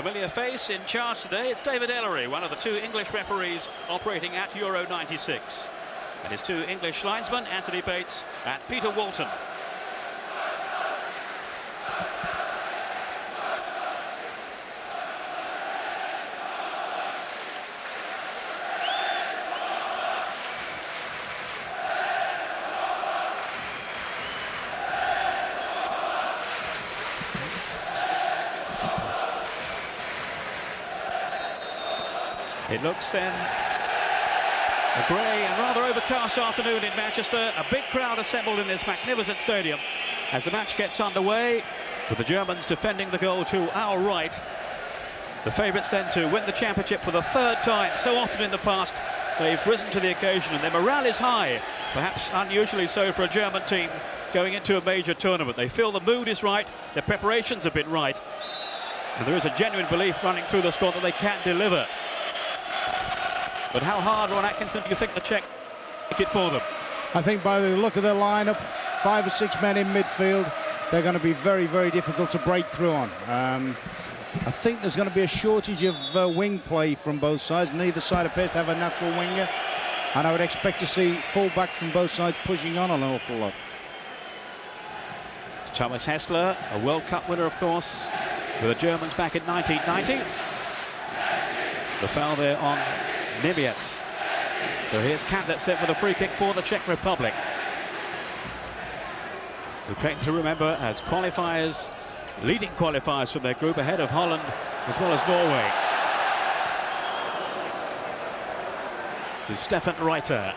familiar face in charge today. It's David Ellery, one of the two English referees operating at Euro 96. And his two English linesmen, Anthony Bates and Peter Walton. It looks then a grey and rather overcast afternoon in Manchester. A big crowd assembled in this magnificent stadium as the match gets underway, with the Germans defending the goal to our right. The favourites then to win the championship for the third time. So often in the past they've risen to the occasion and their morale is high, perhaps unusually so for a German team going into a major tournament. They feel the mood is right, their preparations have been right, and there is a genuine belief running through the squad that they can deliver. But how hard, Ron Atkinson, do you think the Czech make it for them? I think by the look of their lineup, 5 or 6 men in midfield, they're going to be very, very difficult to break through on. I think there's going to be a shortage of wing play from both sides. Neither side appears to have a natural winger, and I would expect to see full-backs from both sides pushing on an awful lot. Thomas Hessler, a World Cup winner, of course, with the Germans back in 1990. The foul there on Niemiec. So here's Kadlec set with a free kick for the Czech Republic, who came through, remember, as qualifiers, leading qualifiers from their group, ahead of Holland as well as Norway. This is Stefan Reiter.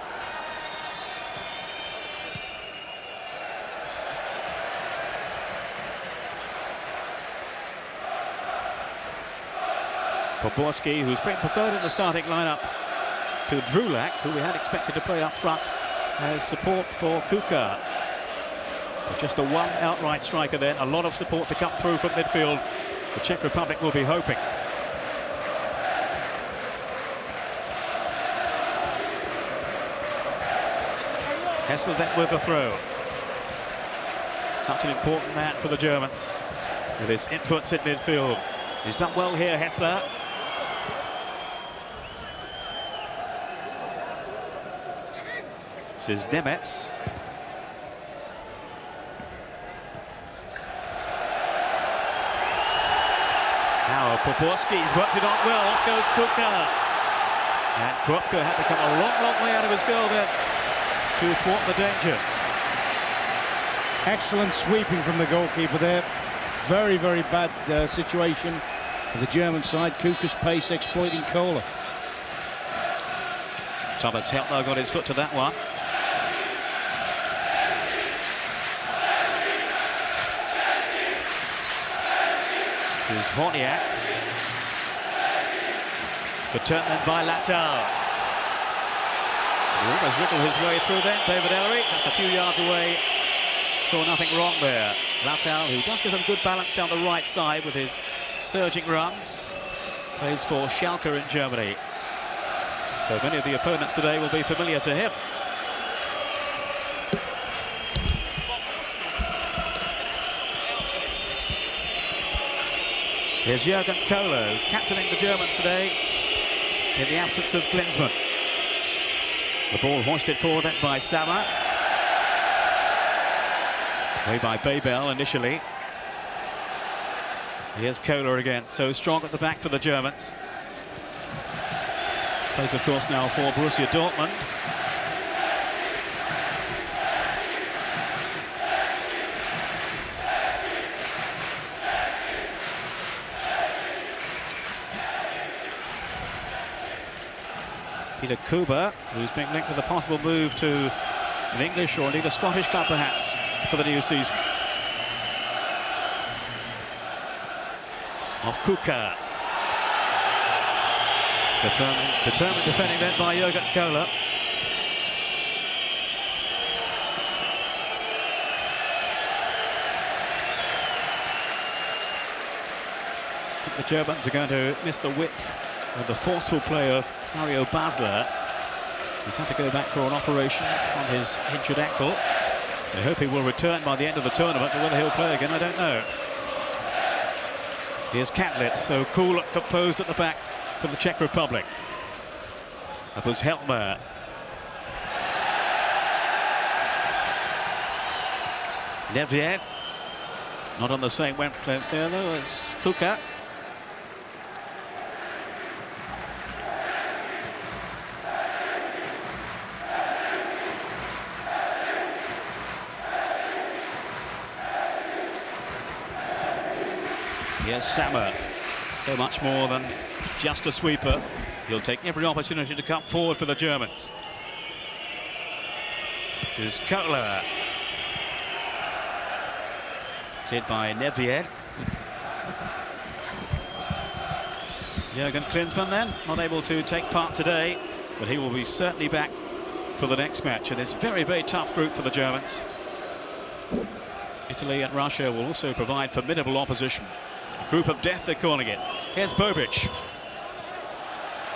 Poborski, who's been preferred in the starting lineup to Drulak, who we had expected to play up front as support for Kuka. But just the one outright striker then, a lot of support to come through from midfield. The Czech Republic will be hoping. Hessel then with the throw. Such an important man for the Germans with his influence in midfield. He's done well here, Hessler. This is Niemiec. Now Poborski's worked it on well. Off goes Kuka. And Kropka had to come a long, long way out of his goal there to thwart the danger. Excellent sweeping from the goalkeeper there. Very, very bad situation for the German side. Kuka's pace exploiting Kohler. Thomas Heltner got his foot to that one. This is Horniak. The turn then by Latal. He almost wriggled his way through then. David Ellery, just a few yards away, saw nothing wrong there. Latal, who does give them good balance down the right side with his surging runs, plays for Schalke in Germany. So many of the opponents today will be familiar to him. Here's Jürgen Kohler, who's captaining the Germans today in the absence of Klinsmann. The ball hoisted forward then by Sammer. Played by Babel initially. Here's Kohler again, so strong at the back for the Germans. Plays, of course, now for Borussia Dortmund. Peter Kuba, who's being linked with a possible move to an English or indeed a Scottish club, perhaps, for the new season. Off Kuka. Determined defending then by Jürgen Kohler. I think the Germans are going to miss the width and the forceful play of Mario Basler. He's had to go back for an operation on his injured ankle. They hope he will return by the end of the tournament, but whether he'll play again, I don't know. Here's Catlett, so cool and composed at the back for the Czech Republic. That was Helmer. Nedved, not on the same wavelength there though as Kuka. Here's Sammer, so much more than just a sweeper. He'll take every opportunity to come forward for the Germans. This is Kohler. Cleared by Nedved. Jürgen Klinsmann then, not able to take part today, but he will be certainly back for the next match in this very, very tough group for the Germans. Italy and Russia will also provide formidable opposition. Group of death, they're calling it. Here's Bobic.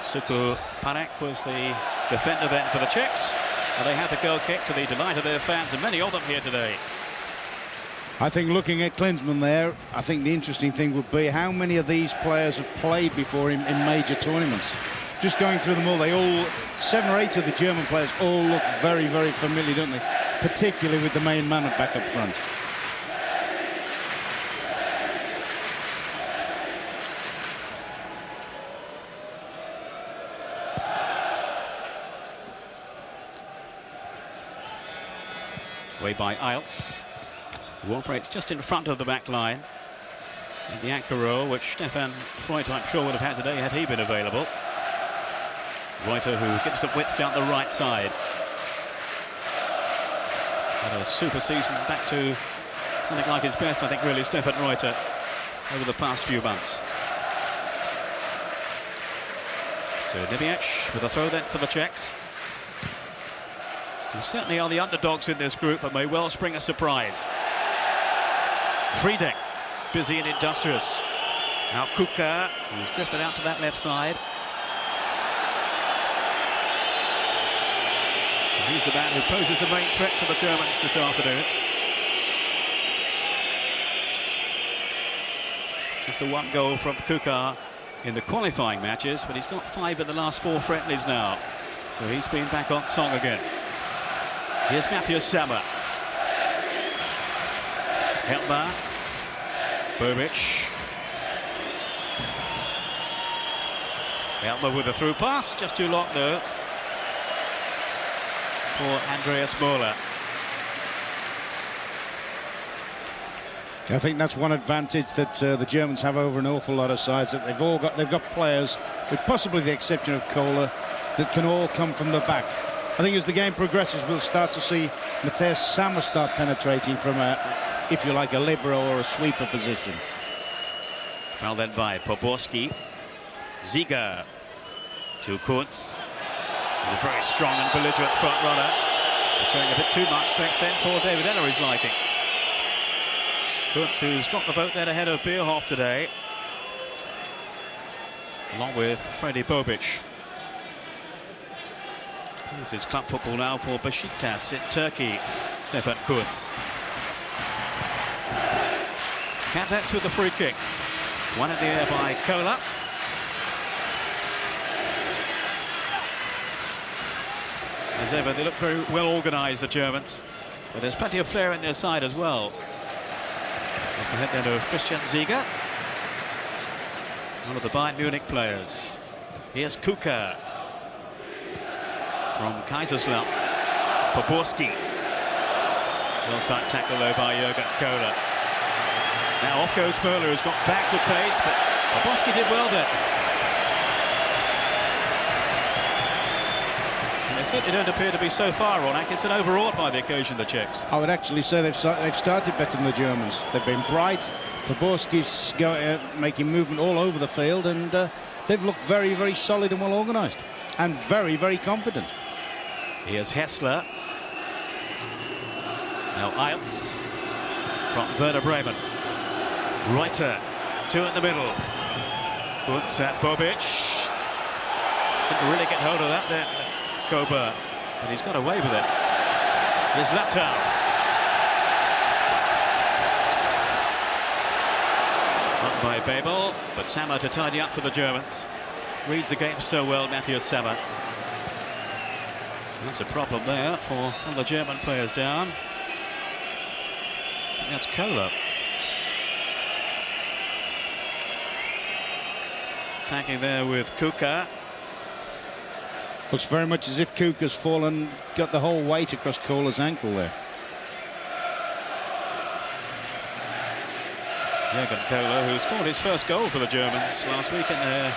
Suku Panek was the defender then for the Czechs. And they had the goal kick to the delight of their fans, and many of them here today. I think looking at Klinsmann there, I think the interesting thing would be how many of these players have played before him in major tournaments. Just going through them all, they all, 7 or 8 of the German players all look very, very familiar, don't they? Particularly with the main man back up front. Way by Eilts, who operates just in front of the back line. In the anchor role, which Stefan Freud, I'm sure, would have had today had he been available. Reuter, who gives some width down the right side. Had a super season, back to something like his best, I think, really, Stefan Reuter, over the past few months. So Nebiec with a throw then for the Czechs. Who certainly are the underdogs in this group, but may well spring a surprise. Friedek, busy and industrious. Now Kuka, who's drifted out to that left side. And he's the man who poses a main threat to the Germans this afternoon. Just the 1 goal from Kuka in the qualifying matches, but he's got 5 in the last 4 friendlies now. So he's been back on song again. Here's Matthias Sammer. Helmer. Bobic. Helmer with a through pass, just too long though for Andreas Möller. I think that's one advantage that the Germans have over an awful lot of sides, that they've got players, with possibly the exception of Kohler, that can all come from the back. I think as the game progresses, we'll start to see Matthias Sammer start penetrating from a, if you like, a libero or a sweeper position. Foul then by Poborski. Ziga to Kuntz. He's a very strong and belligerent front runner. Showing a bit too much strength then for David Ellery's liking. Kuntz, who's got the vote then ahead of Bierhoff today, along with Freddy Bobic. This is club football now for Besiktas in Turkey. Stefan Kuntz. Catlett with the free kick. One in the air by Kohler. As ever, they look very well organised, the Germans. But there's plenty of flair in their side as well. Off the head then of Christian Ziga, one of the Bayern Munich players. Here's Kuka from Kaiserslautern. Poborski. Well-timed tackle though by Jürgen Kohler. Now off goes Möller, who's got back to pace, but Poborski did well there. And they certainly don't appear to be so far on Atkinson, overawed by the occasion, the Czechs. I would actually say they've started better than the Germans. They've been bright. Poborski's making movement all over the field, and they've looked very, very solid and well organised, and very, very confident. Here's Hessler. Now Eilts from Werder Bremen. Reuter, 2 in the middle. Kuntz at Bobic. Didn't really get hold of that then, Kober, but he's got away with it. Here's Laptow. by Babel, but Sammer to tidy up for the Germans. Reads the game so well, Matthias Sammer. That's a problem there for all the German players down. I think that's Kohler. Attacking there with Kuka. Looks very much as if Kuka's fallen, got the whole weight across Kohler's ankle there. Jürgen Kohler, who scored his first goal for the Germans last week in their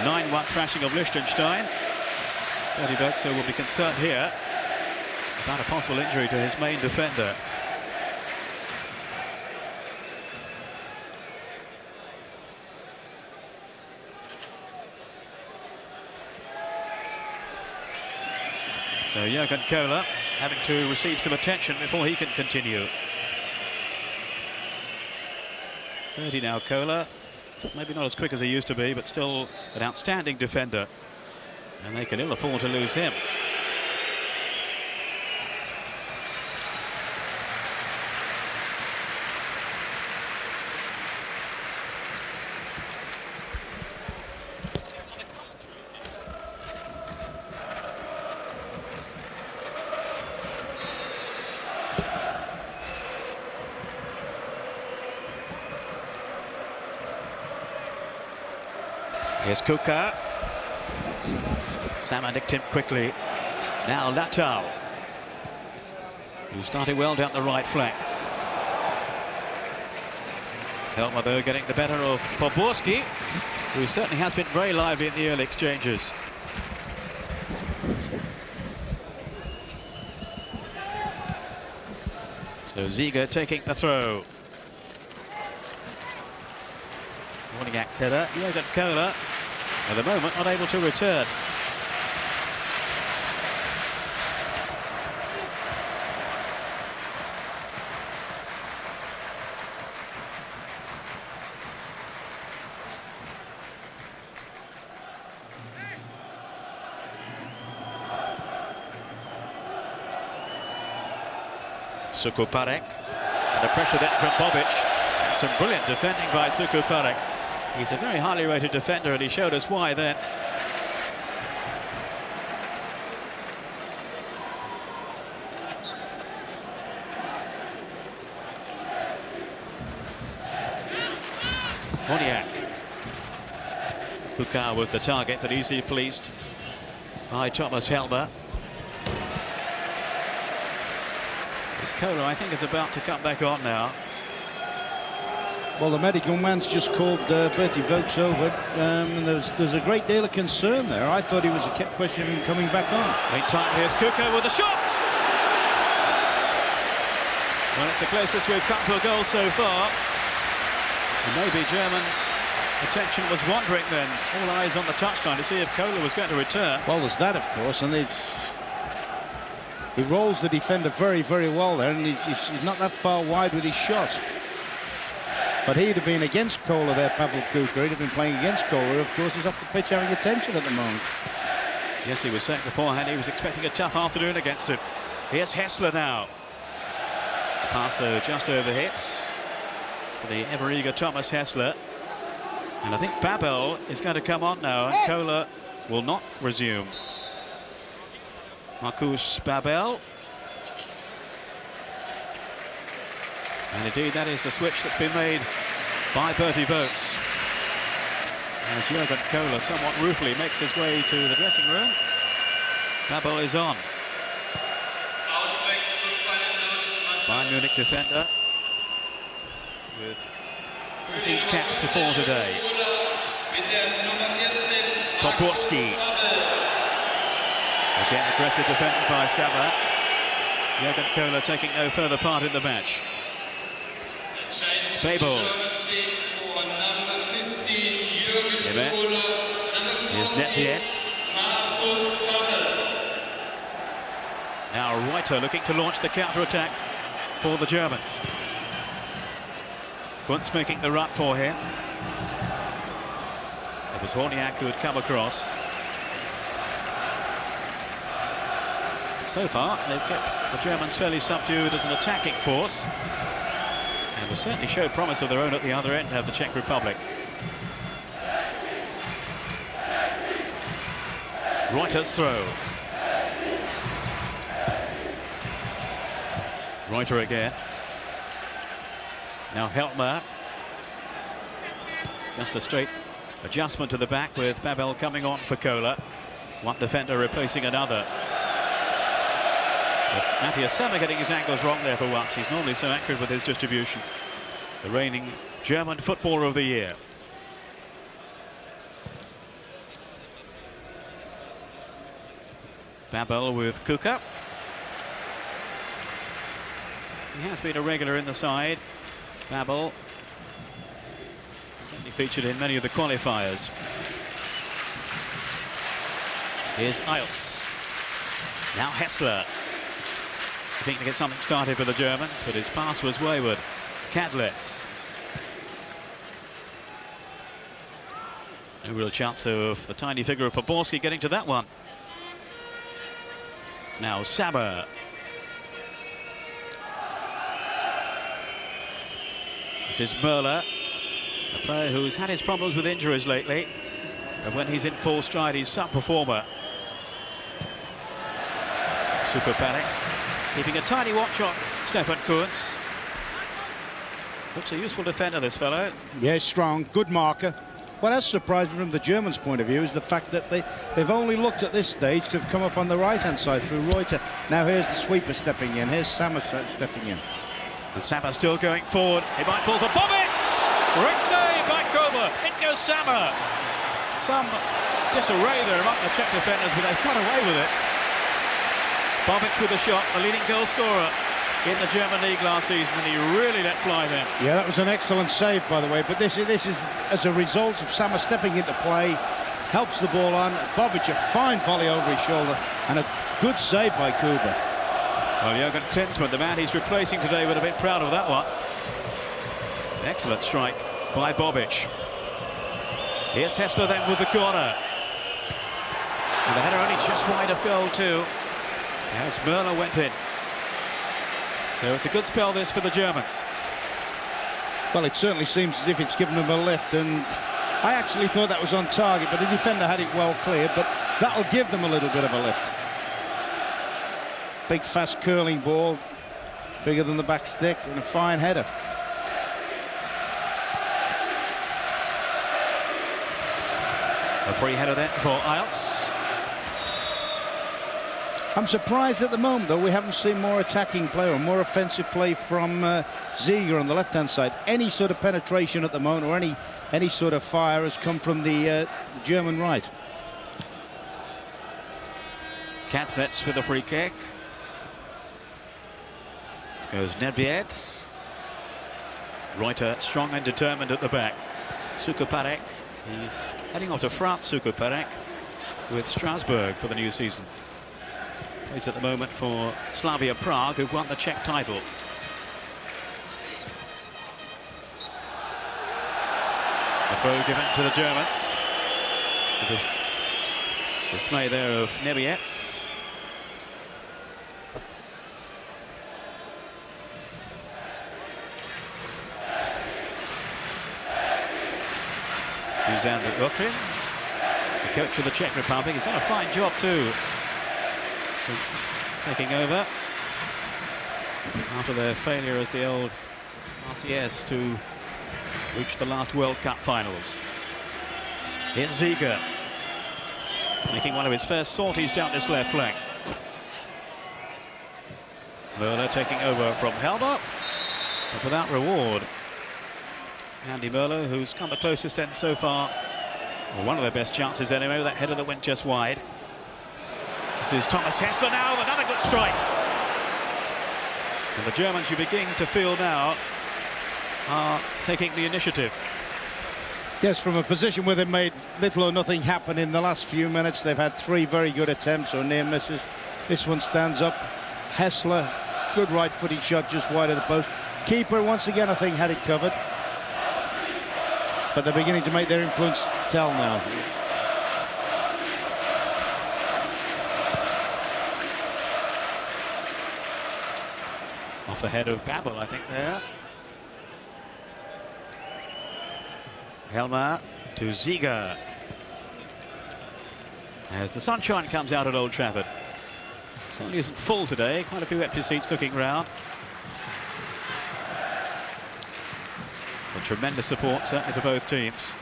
9-1 thrashing of Liechtenstein. Bertie Vogtsoe will be concerned here about a possible injury to his main defender. So Jürgen Kohler having to receive some attention before he can continue. 30 now, Kohler. Maybe not as quick as he used to be, but still an outstanding defender. And they can ill afford to lose him. Here's Kuka. Sammer nicked him quickly. Now Latal, who started well down the right flank. Helmer, though, getting the better of Poborski, who certainly has been very lively in the early exchanges. So Ziege taking the throw. Woniak's header. Jürgen Kohler, at the moment, not able to return. Sukuparek, under pressure there from Bobic. And some brilliant defending by Sukuparek. He's a very highly rated defender, and he showed us why then. Woniak. Kuka was the target, but easily policed by Thomas Helmer. Kohler, I think, is about to come back on now. Well, the medical man's just called Bertie Vogtsoe over. There's a great deal of concern there. I thought he was a question of him coming back on. Meantime, here's Kuka with a shot. Well, it's the closest we've come to a goal so far. And maybe German attention was wandering then. All eyes on the touchline to see if Kohler was going to return. Well, there's that, of course, and he rolls the defender very, very well there, and he's not that far wide with his shot. But he'd have been against Kohler there, Pavel Kuka. He'd have been playing against Kohler. Of course, he's off the pitch having attention at the moment. Yes, he was saying beforehand he was expecting a tough afternoon against him. Here's Hessler now. Pass, though, just overhit for the ever-eager Thomas Hessler. And I think Babel is going to come on now, and Kohler will not resume. Marcus Babel. And indeed, that is the switch that's been made by Bertie Vogtsoe. As Jürgen Kohler somewhat ruefully makes his way to the dressing room. Babel is on. Bayern Munich defender with 14 caps to 4 today. Poborski. Again, aggressive defending by Sammer. Jürgen Kohler taking no further part in the match. Babel. Nemetz. Here's Netvied. Now Reuter looking to launch the counter-attack for the Germans. Kuntz making the run for him. It was Woniak who had come across. So far, they've kept the Germans fairly subdued as an attacking force. And they certainly showed promise of their own at the other end of the Czech Republic. Reuter's throw. Reuter again. Now Heltmer. Just a straight adjustment to the back with Babel coming on for Kohler. One defender replacing another. But Matthias Sammer getting his angles wrong there for once. He's normally so accurate with his distribution. The reigning German footballer of the year. Babel with Kuka. He has been a regular in the side. Babel certainly featured in many of the qualifiers. Here's Eilts. Now Hessler. Hoping to get something started for the Germans, but his pass was wayward. Kadlitz. No real chance of the tiny figure of Poborski getting to that one. Now Sammer. This is Möller, a player who's had his problems with injuries lately, but when he's in full stride, he's some performer. Superpanic, keeping a tiny watch on Stefan Kuntz. Looks a useful defender, this fellow. Yeah, strong, good marker. What has surprised me from the Germans' point of view is the fact that they've only looked at this stage to have come up on the right-hand side through Reuter. Now here's the sweeper stepping in. Here's Sammer stepping in. And Sammer still going forward. He might fall for Bobic! Great save by Kober. In goes Sammer. Some disarray there among the Czech defenders, but they've got away with it. Bobic with the shot, the leading goal scorer in the German league last season, and he really let fly then. Yeah, that was an excellent save, by the way. But this is as a result of Sammer stepping into play, helps the ball on. Bobic, a fine volley over his shoulder, and a good save by Kuba. Well, Jürgen Klinsmann, the man he's replacing today, would have been proud of that one. An excellent strike by Bobic. Here's Hessler then with the corner. And the header only just wide of goal too, as Möller went in. So it's a good spell this for the Germans. Well, it certainly seems as if it's given them a lift, and I actually thought that was on target, but the defender had it well cleared, but that'll give them a little bit of a lift. Big, fast, curling ball, bigger than the back stick, and a fine header. A free header then for Eilts. I'm surprised at the moment, though, we haven't seen more attacking play or more offensive play from Ziege on the left-hand side. Any sort of penetration at the moment or any sort of fire has come from the German right. Kadlitz for the free kick. Goes Nedved. Reuter strong and determined at the back. Sukuparek, he's heading off to France, Sukuparek, with Strasbourg for the new season. Plays at the moment for Slavia Prague, who've won the Czech title. The throw given to the Germans. To the dismay there of Nebietz. Dusan Lukrin, the coach of the Czech Republic. He's done a fine job too since taking over after their failure as the old RCS to reach the last World Cup finals. Here's Ziege making one of his first sorties down this left flank. Möller taking over from Helmer, but without reward. Andy Möller, who's come the closest then so far, or one of their best chances anyway, with that header that went just wide. This is Thomas Hessler now, another good strike. And the Germans, you begin to feel now, are taking the initiative. Yes, from a position where they've made little or nothing happen in the last few minutes, they've had 3 very good attempts or near misses. This one stands up. Hessler, good right-footed shot just wide of the post. Keeper, once again, I think, had it covered. But they're beginning to make their influence tell now. Off the head of Babel, I think, there. Helmer to Ziege. As the sunshine comes out at Old Trafford. It certainly isn't full today. Quite a few empty seats looking round. A tremendous support, certainly for both teams.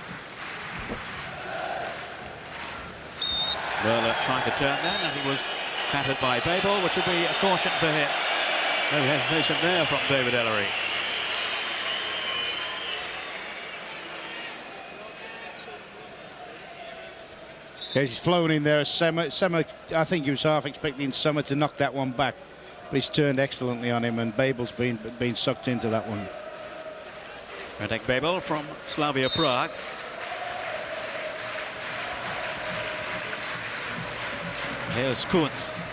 Möller trying to turn then, and he was clattered by Babel, which will be a caution for him. No hesitation there from David Ellery. He's flown in there. Summer, I think he was half expecting Summer to knock that one back, but he's turned excellently on him, and Babel's been sucked into that one. Radek Babel from Slavia Prague. Here's Kuntz.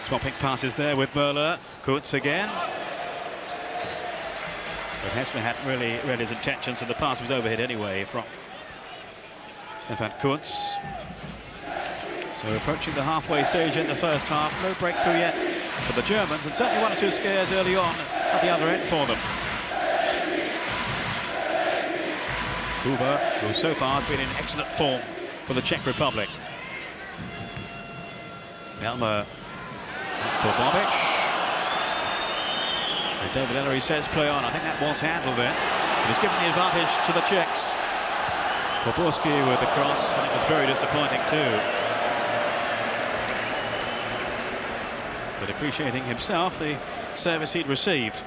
Swapping passes there with Möller. Kuntz again. But Hessler hadn't really read his intentions, and the pass was overhead anyway from Stefan Kuntz. So approaching the halfway stage in the first half. No breakthrough yet for the Germans, and certainly one or two scares early on at the other end for them. Huber, who so far has been in excellent form for the Czech Republic. Helmer for Bobic. And David Ellery says play on. I think that was handled there. It was given the advantage to the Czechs. Poborski with the cross, and it was very disappointing too. But appreciating himself the service he'd received.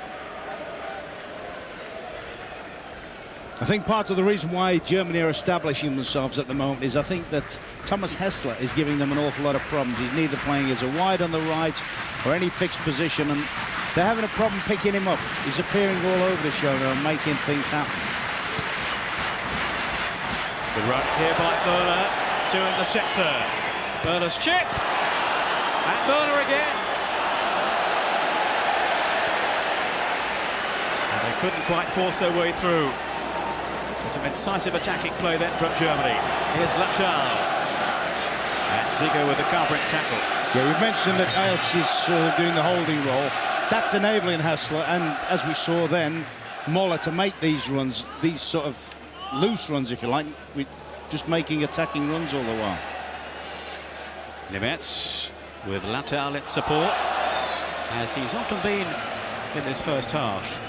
I think part of the reason why Germany are establishing themselves at the moment is I think that Thomas Hessler is giving them an awful lot of problems. He's neither playing as a wide on the right or any fixed position, and they're having a problem picking him up. He's appearing all over the show now and making things happen. Good run here by Möller, two in the sector. Möller's chip, and Möller again. And they couldn't quite force their way through. It's an incisive attacking play then from Germany. Here's Latal. And Ziege with the covering tackle. Yeah, you mentioned that Ajax is doing the holding role. That's enabling Hessler, and as we saw then, Möller to make these runs, these sort of loose runs, if you like, with just making attacking runs all the while. Nemetz with Latal in support, as he's often been in this first half.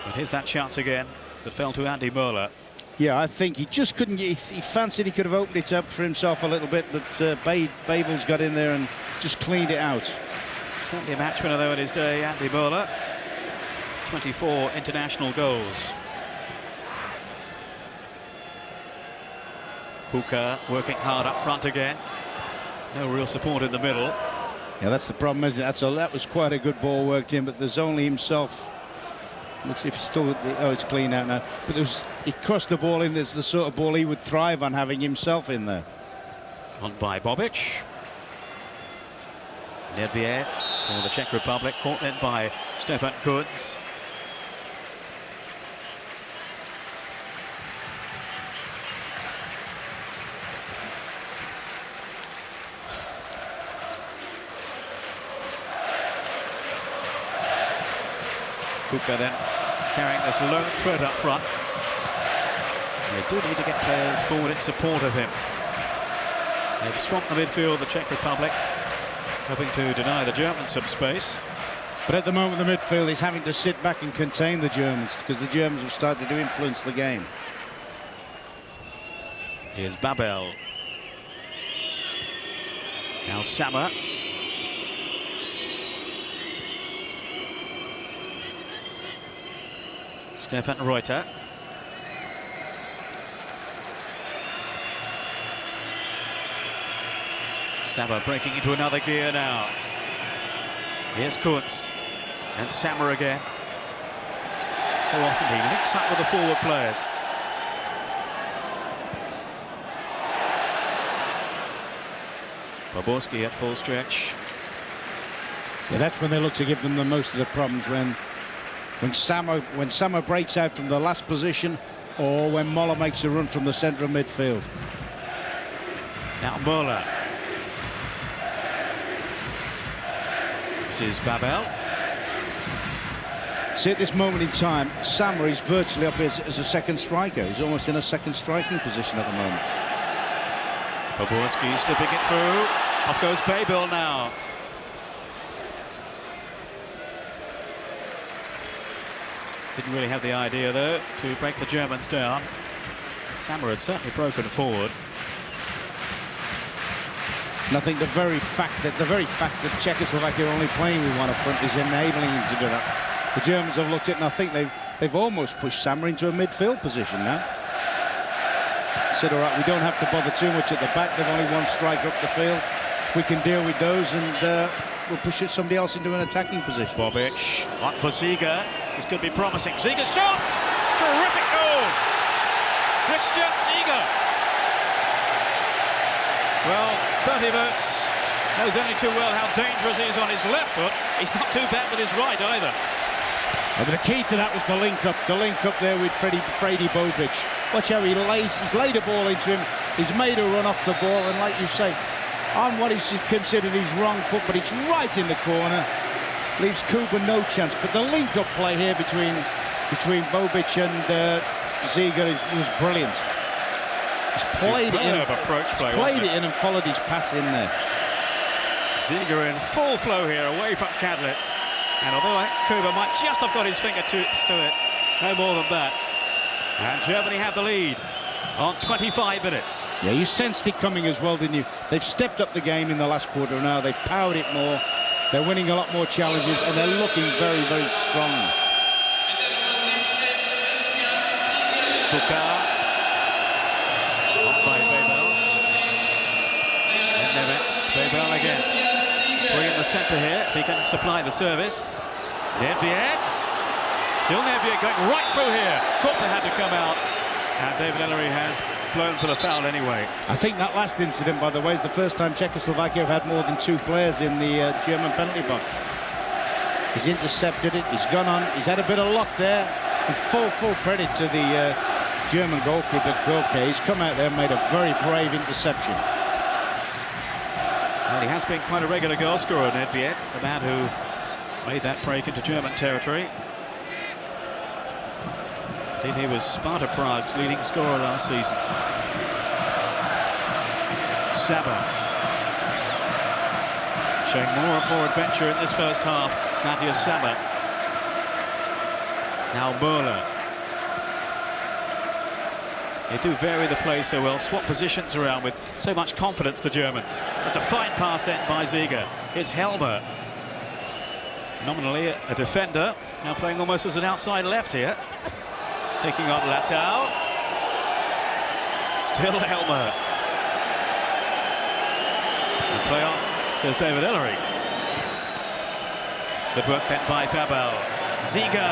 But here's that chance again that fell to Andy Möller. Yeah, I think he just couldn't get, he fancied he could have opened it up for himself a little bit, but Babel's got in there and just cleaned it out. Certainly a match winner though in his day, Andy Möller. 24 international goals. Puka working hard up front again. No real support in the middle. Yeah, that's the problem, isn't it? That was quite a good ball worked in, but there's only himself. Looks if he's still, oh, it's clean out now. But he crossed the ball in. There's the sort of ball he would thrive on, having himself in there. On by Bobic. Nedved for the Czech Republic, caught then by Stefan Kuntz. Kuka then carrying this lone thread up front. They do need to get players forward in support of him. They've swamped the midfield, the Czech Republic, hoping to deny the Germans some space. But at the moment, the midfield is having to sit back and contain the Germans, because the Germans have started to influence the game. Here's Babel. Now Sammer. Stefan Reuter. Sammer breaking into another gear now. Here's Kuntz and Sammer again. So often he links up with the forward players. Poborski at full stretch. Yeah, that's when they look to give them the most of the problems, when Sammer breaks out from the last position, or when Möller makes a run from the centre of midfield. Now Möller. This is Babel. See, at this moment in time, Sammer is virtually up as a second striker. He's almost in a second striking position at the moment. Poborski slipping it through. Off goes Babel now. Didn't really have the idea, though, to break the Germans down. Sammer had certainly broken forward. And I think the very fact that Czechoslovakia are only playing with one up front is enabling him to do that. The Germans have looked at it, and I think they've almost pushed Sammer into a midfield position now. Said, all right, we don't have to bother too much at the back. They've only one striker up the field. We can deal with those, and we'll push somebody else into an attacking position. Bobic on for Ziege. This could be promising. Ziege shot! Terrific goal! Christian Ziege. Well, Bertie Wirtz knows only too well how dangerous he is on his left foot. He's not too bad with his right either. But the key to that was the link up there with Frady Bobic. Watch how he's laid a ball into him. He's made a run off the ball, and like you say, on what is considered his wrong foot, but it's right in the corner. Leaves Kuba no chance. But the link-up play here between Bobic and Ziege was brilliant. He's played it in and followed his pass in there. Ziege in full flow here, away from Kadlitz. And although Kuba might just have got his fingertips to it, no more than that. And Germany have the lead on 25 minutes. Yeah, you sensed it coming as well, didn't you? They've stepped up the game in the last quarter now. They've powered it more. They're winning a lot more challenges, and they're looking very, very strong. Bukar. On by Babel. And Neves. Babel again. Three in the centre here, if he can supply the service. Nedved. Still Nedved going right through here. Kortler had to come out. And David Ellery has blown for the foul anyway. I think that last incident, by the way, is the first time Czechoslovakia have had more than two players in the German penalty box. He's intercepted it, he's gone on, he's had a bit of luck there. And full credit to the German goalkeeper, Kortler. He's come out there and made a very brave interception. Well, he has been quite a regular goal scorer, Nedved, the man who made that break into German territory. Indeed, he was Sparta Prague's leading scorer last season. Saba showing more and more adventure in this first half. Matthias Saba. Now Möller. They do vary the play so well, swap positions around with so much confidence, the Germans. It's a fine pass then by Ziege. It's Helmer. Nominally a defender, now playing almost as an outside left here. Taking on Latau. Still Helmer. And play on, says David Ellery. Good work then by Babel. Ziege.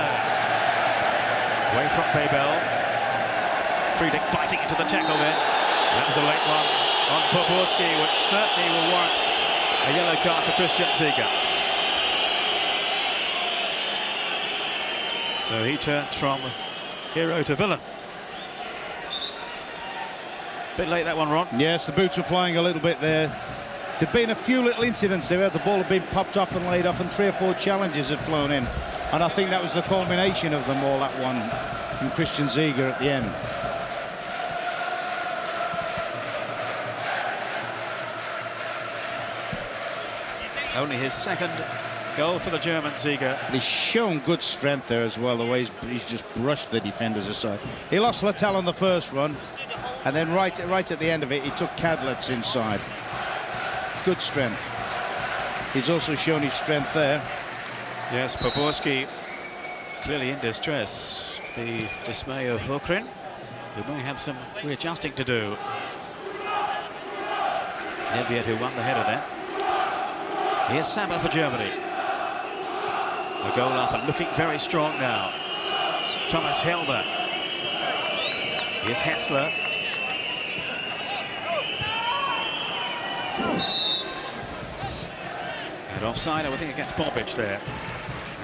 Away from Babel. Friedrich biting into the tackle then. That was a late one on Poborski, which certainly will warrant a yellow card for Christian Ziege. So he turns from hero to villain. Bit late that one, Ron. Yes, the boots were flying a little bit there. There'd been a few little incidents there where the ball had been popped off and laid off, and 3 or 4 challenges had flown in. And I think that was the culmination of them all, that one from Christian Ziege at the end. Only his second goal for the German, Ziege. But he's shown good strength there as well, the way he's just brushed the defenders aside. He lost Latau on the first run, and then right at the end of it, he took Kadlitz inside. Good strength. He's also shown his strength there. Yes, Poborski clearly in distress. The dismay of Hukrin, who may have some readjusting to do. Nedved, who won the header there. Here's Saba for Germany. A goal up and looking very strong now. Thomas Helmer. Here's Hessler. And offside, I think, against Bobic there.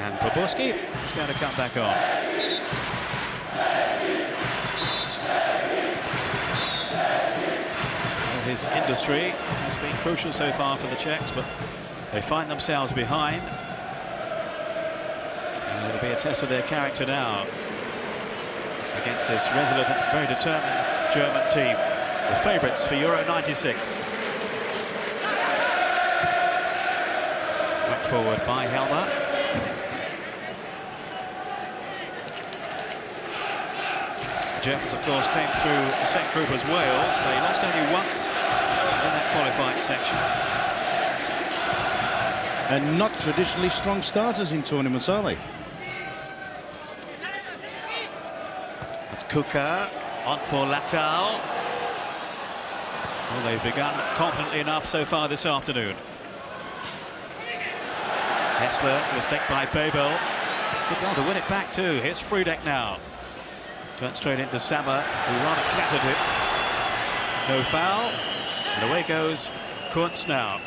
And Poborski is going to come back on. Well, his industry has been crucial so far for the Czechs, but they find themselves behind. And it'll be a test of their character now against this resolute and very determined German team, the favourites for Euro 96. Back forward by Helmer. The Germans, of course, came through the same group as Wales. They lost only once in that qualifying section. And not traditionally strong starters in tournaments, are they? That's Kuka on for Latal. Well, they've begun confidently enough so far this afternoon. Hessler was taken by Babel. Did well to win it back too. Here's Frudek now. Turned straight into Sammer, who rather clattered him. No foul. And away goes Kuntz now.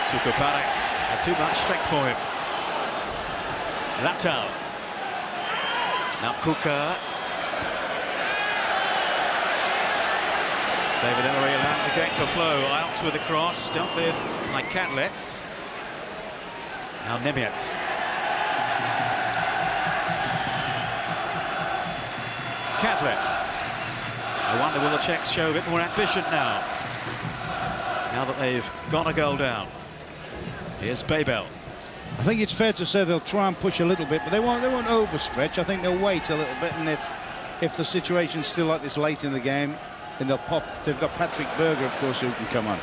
Sukuparek had too much strength for him. Latal. Now Kuka. David Ellery allowed the game to flow. Iltz with the cross, dealt with by Kadlec. Now Nemeth. Kadlec. I wonder, will the Czechs show a bit more ambition now that they've got a goal down. Here's Babel. I think it's fair to say they'll try and push a little bit, but they won't overstretch. I think they'll wait a little bit, and if the situation's still like this late in the game, then they'll pop. They've got Patrick Berger, of course, who can come on.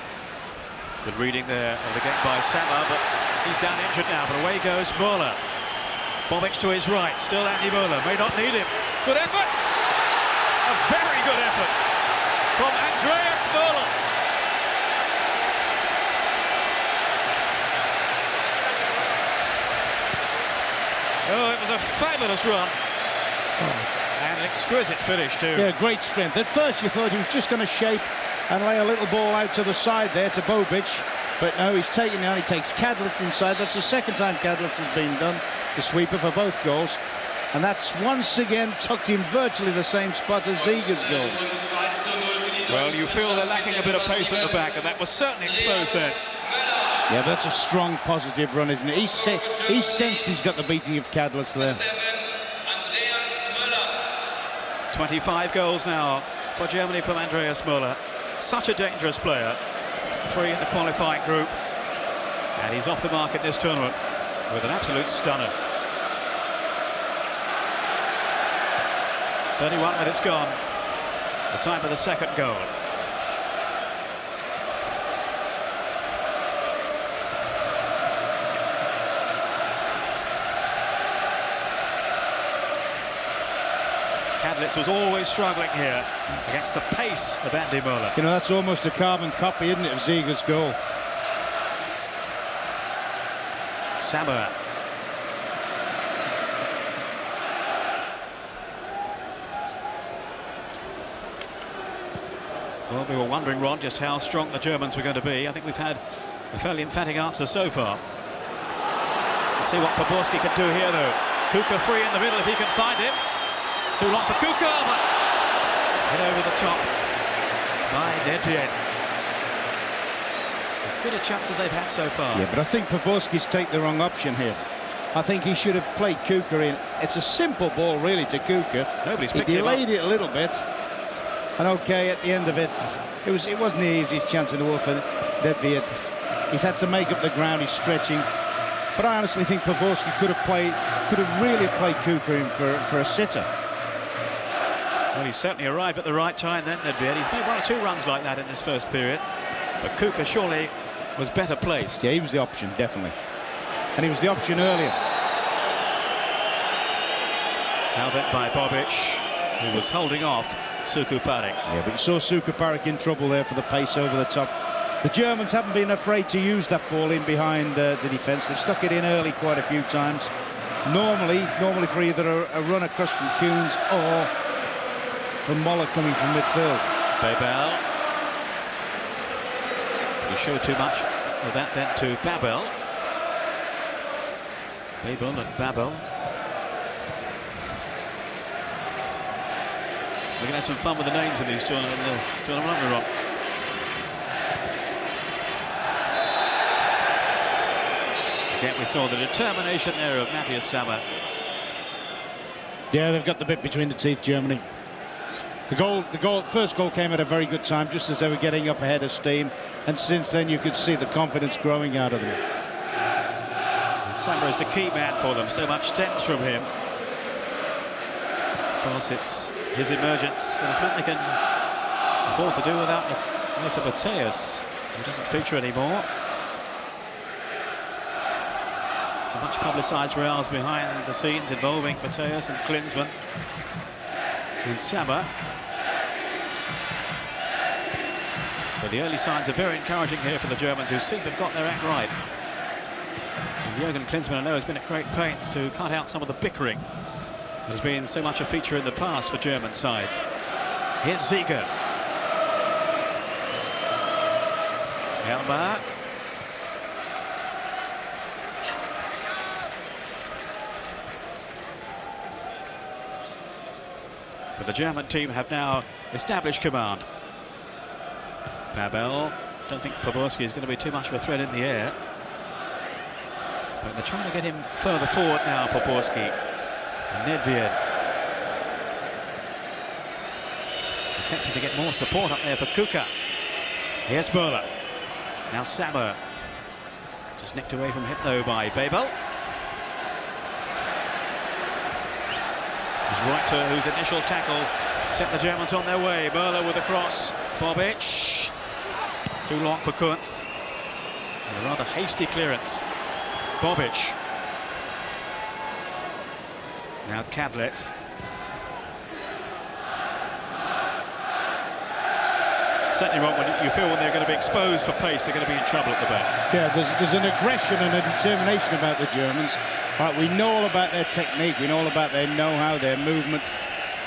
Good reading there of the game by Sammer, but he's down injured now. But away goes Müller. Bobic to his right. Still Andy Müller. May not need him. Good efforts. A very good effort from Andreas Müller. Oh, it was a fabulous run. And an exquisite finish, too. Yeah, great strength. At first, you thought he was just going to shape and lay a little ball out to the side there to Bobic. But no, he's taking now. He takes Kadlec inside. That's the second time Kadlec has been done, the sweeper for both goals. And that's once again tucked in virtually the same spot as Ziegler's goal. Well, you feel they're lacking a bit of pace at the back, and that was certainly exposed there. Yeah, but that's a strong, positive run, isn't it? He sensed he's got the beating of Kadlec there. 25 goals now for Germany from Andreas Müller. Such a dangerous player. 3 in the qualifying group. And he's off the mark at this tournament with an absolute stunner. 31 minutes gone. The time of the second goal. Kadlec was always struggling here against the pace of Andy Müller. You know, that's almost a carbon copy, isn't it, of Ziegler's goal? Sammer. Well, we were wondering, Ron, just how strong the Germans were going to be. I think we've had a fairly emphatic answer so far. Let's see what Poborski can do here, though. Kuka free in the middle if he can find him. Too long for Kuka, but hit over the top by Nedved. As good a chance as they've had so far. Yeah, but I think Poborski's taken the wrong option here. I think he should have played Kuka in. It's a simple ball, really, to Kuka. Nobody's picked him up. He delayed it a little bit. And OK, at the end of it, it wasn't the easiest chance in the world for Nedved. He's had to make up the ground. He's stretching. But I honestly think Poborski could have really played Kuka in for a sitter. Well, he certainly arrived at the right time then, Nedved. He's made 1 or 2 runs like that in this first period. But Kuka surely was better placed. Yeah, he was the option, definitely. And he was the option earlier. Fouled it by Bobic, who was holding off Sukuparek. Yeah, but you saw Sukuparek in trouble there for the pace over the top. The Germans haven't been afraid to use that ball in behind the defence. They've stuck it in early quite a few times. Normally for either a run across from Kuhns or from Müller coming from midfield. Babel. He showed too much of that then to Babel. Babel and Babel. We're going to have some fun with the names of these tournament, aren't we, Rob? Again, we saw the determination there of Matthias Sammer. Yeah, they've got the bit between the teeth, Germany. First goal came at a very good time, just as they were getting up ahead of steam, and since then you could see the confidence growing out of them. And Sammer is the key man for them. So much stems from him. Of course, it's his emergence that has meant they can afford to do without Matthias, who doesn't feature anymore. So much publicised rows behind the scenes involving Matthias and Klinsmann and Sammer. But the early signs are very encouraging here for the Germans, who seem to have got their act right. And Jürgen Klinsmann, I know, has been at great pains to cut out some of the bickering that has been so much a feature in the past for German sides. Here's Ziege. Elba. But the German team have now established command. Babel, don't think Poborski is going to be too much of a threat in the air. But they're trying to get him further forward now, Poborski. And Nedved attempting to get more support up there for Kuka. Here's Möller. Now Sammer. Just nicked away from him though by Babel. It was Reuter whose initial tackle set the Germans on their way. Möller with a cross. Bobic. Too long for Kuntz. And a rather hasty clearance. Bobic. Now Kadlec. Certainly wrong when you feel when they're going to be exposed for pace, they're going to be in trouble at the back. Yeah, there's an aggression and a determination about the Germans. Right, we know all about their technique, we know all about their know-how, their movement.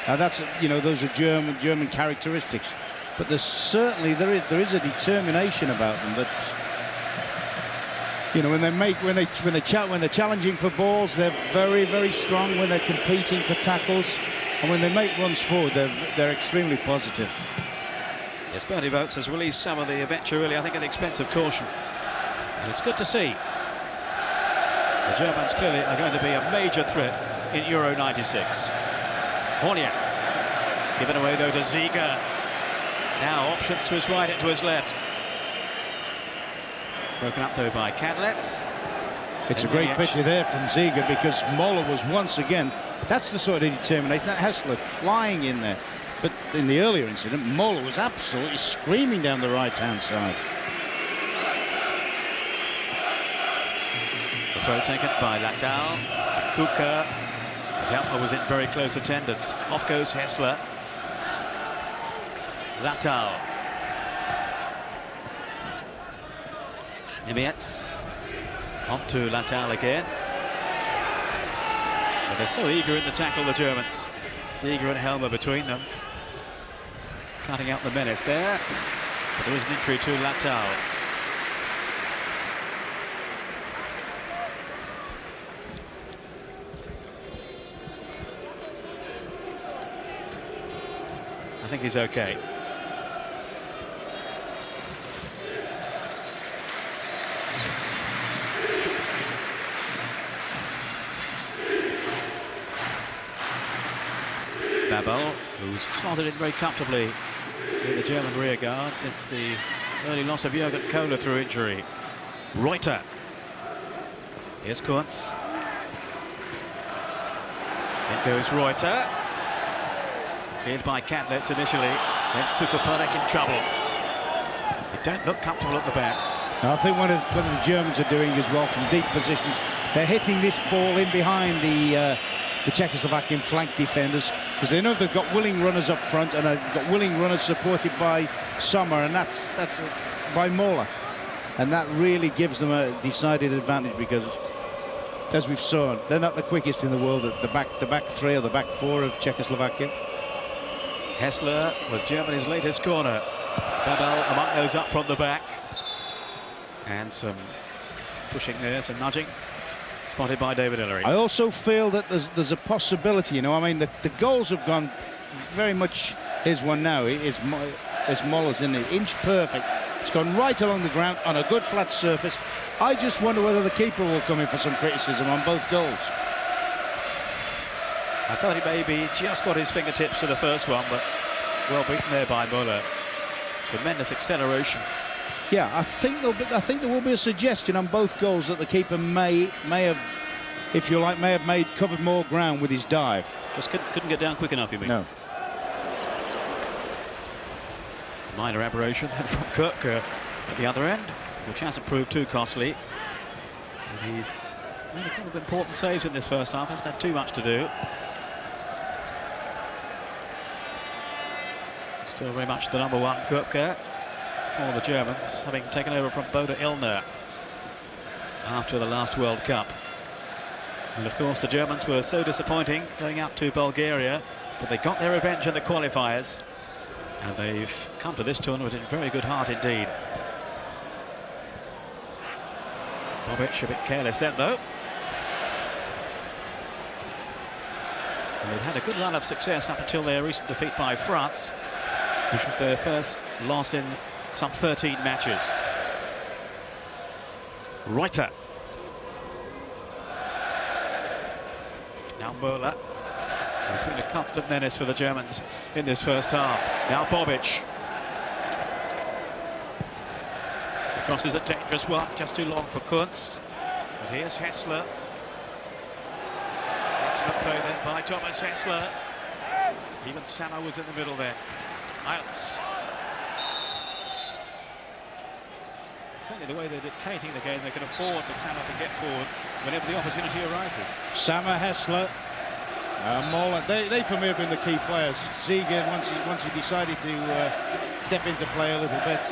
That's, you know, those are German characteristics. But there's certainly there is a determination about them that, you know, when they're challenging for balls, they're very, very strong. When they're competing for tackles, and when they make runs forward, they're extremely positive. Yes, Bernie Votes has released some of the adventure early, I think, at the expense of caution. And it's good to see. The Germans clearly are going to be a major threat in Euro 96. Horniak given away though to Ziege. Now options to his right and to his left. Broken up though by Kadlec. It's a great picture there from Ziege, because Möller was once again, that's the sort of determination. That Hessler flying in there. But in the earlier incident, Möller was absolutely screaming down the right-hand side. The throw taken by Latal. Kuka. But Helmer was in very close attendance. Off goes Hessler. Latal. Niemiec. On to Latal again. But they're so eager in the tackle, the Germans. Ziege and Helmer between them. Cutting out the menace there. But there is an injury to Latal. I think he's okay. Babel, who's slotted in very comfortably in the German rear guard since the early loss of Jürgen Kohler through injury. Reuter. Here's Kuntz. In goes Reuter. Cleared by Kadlec initially. Then Sukopanek in trouble. They don't look comfortable at the back. I think what the Germans are doing as well from deep positions, they're hitting this ball in behind the Czechoslovakian flank defenders, because they know they've got willing runners up front, and they've got willing runners supported by Sommer, and that's by Möller, and that really gives them a decided advantage, because as we've saw, they're not the quickest in the world at the back three or the back four of Czechoslovakia. Hessler with Germany's latest corner. Babel among those up from the back, and some pushing there, some nudging. Spotted by David Hillary. I also feel that there's a possibility, you know, I mean, the goals have gone very much. Here's one now. It's Möller's in the inch perfect. It's gone right along the ground on a good flat surface. I just wonder whether the keeper will come in for some criticism on both goals. I thought he maybe just got his fingertips to the first one, but well beaten there by Muller. Tremendous acceleration. Yeah, I think there will be a suggestion on both goals that the keeper may have, if you like, may have covered more ground with his dive. Just couldn't get down quick enough, you mean? No. Minor aberration then from Cook at the other end, which hasn't proved too costly. And he's made a couple of important saves in this first half. Hasn't had too much to do. Still very much the number one Cook for the Germans, having taken over from Boda Illner after the last World Cup. And of course the Germans were so disappointing going out to Bulgaria, but they got their revenge in the qualifiers. And they've come to this tournament in very good heart indeed. Bobic a bit careless then, though. And they've had a good run of success up until their recent defeat by France, which was their first loss in some 13 matches. Reuter. Now Muller. It's been a constant menace for the Germans in this first half. Now Bobic. The cross is a dangerous one, just too long for Kuntz. But here's Hessler. Excellent play then by Thomas Hessler. Even Sammer was in the middle there. Iles. Certainly the way they're dictating the game, they can afford for Sammer to get forward whenever the opportunity arises. Sammer, Hessler. Moller, they for me have been the key players. Ziege, once he decided to step into play a little bit,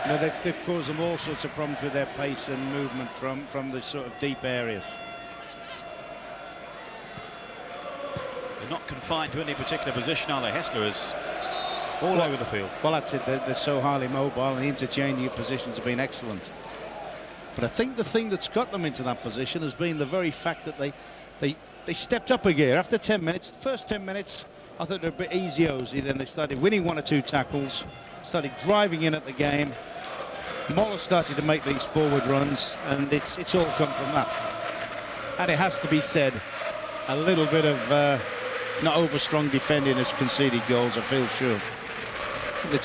you know, they've caused them all sorts of problems with their pace and movement from the sort of deep areas. They're not confined to any particular position, are they? Hessler is all over the field. Well, that's it. They're so highly mobile, and the interchanging of positions have been excellent. But I think the thing that's got them into that position has been the very fact that they stepped up a gear after 10 minutes. The first 10 minutes, I thought they were a bit easy-osy. Then they started winning one or two tackles, started driving in at the game. Moller started to make these forward runs, and it's all come from that. And it has to be said, a little bit of not over-strong defending has conceded goals, I feel sure. The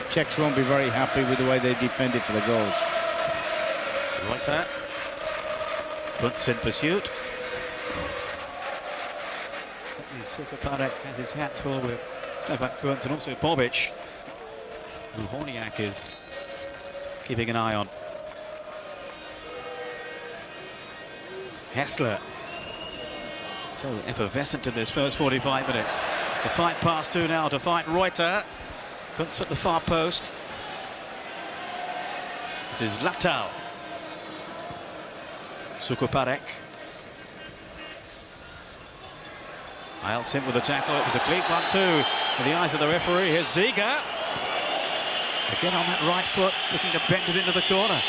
Czechs won't be very happy with the way they defended for the goals. Reuter. Kuntz in pursuit. Certainly Sukoparek has his hands full with Stefan Kuntz and also Bobic, who Horniak is keeping an eye on. Hessler. So effervescent in this first 45 minutes. To fight past two now, to fight Reuter. Kuntz at the far post. This is Latau. Sukoparek. Iles in with the tackle. It was a clean one too. In the eyes of the referee, here's Ziege. Again on that right foot, looking to bend it into the corner.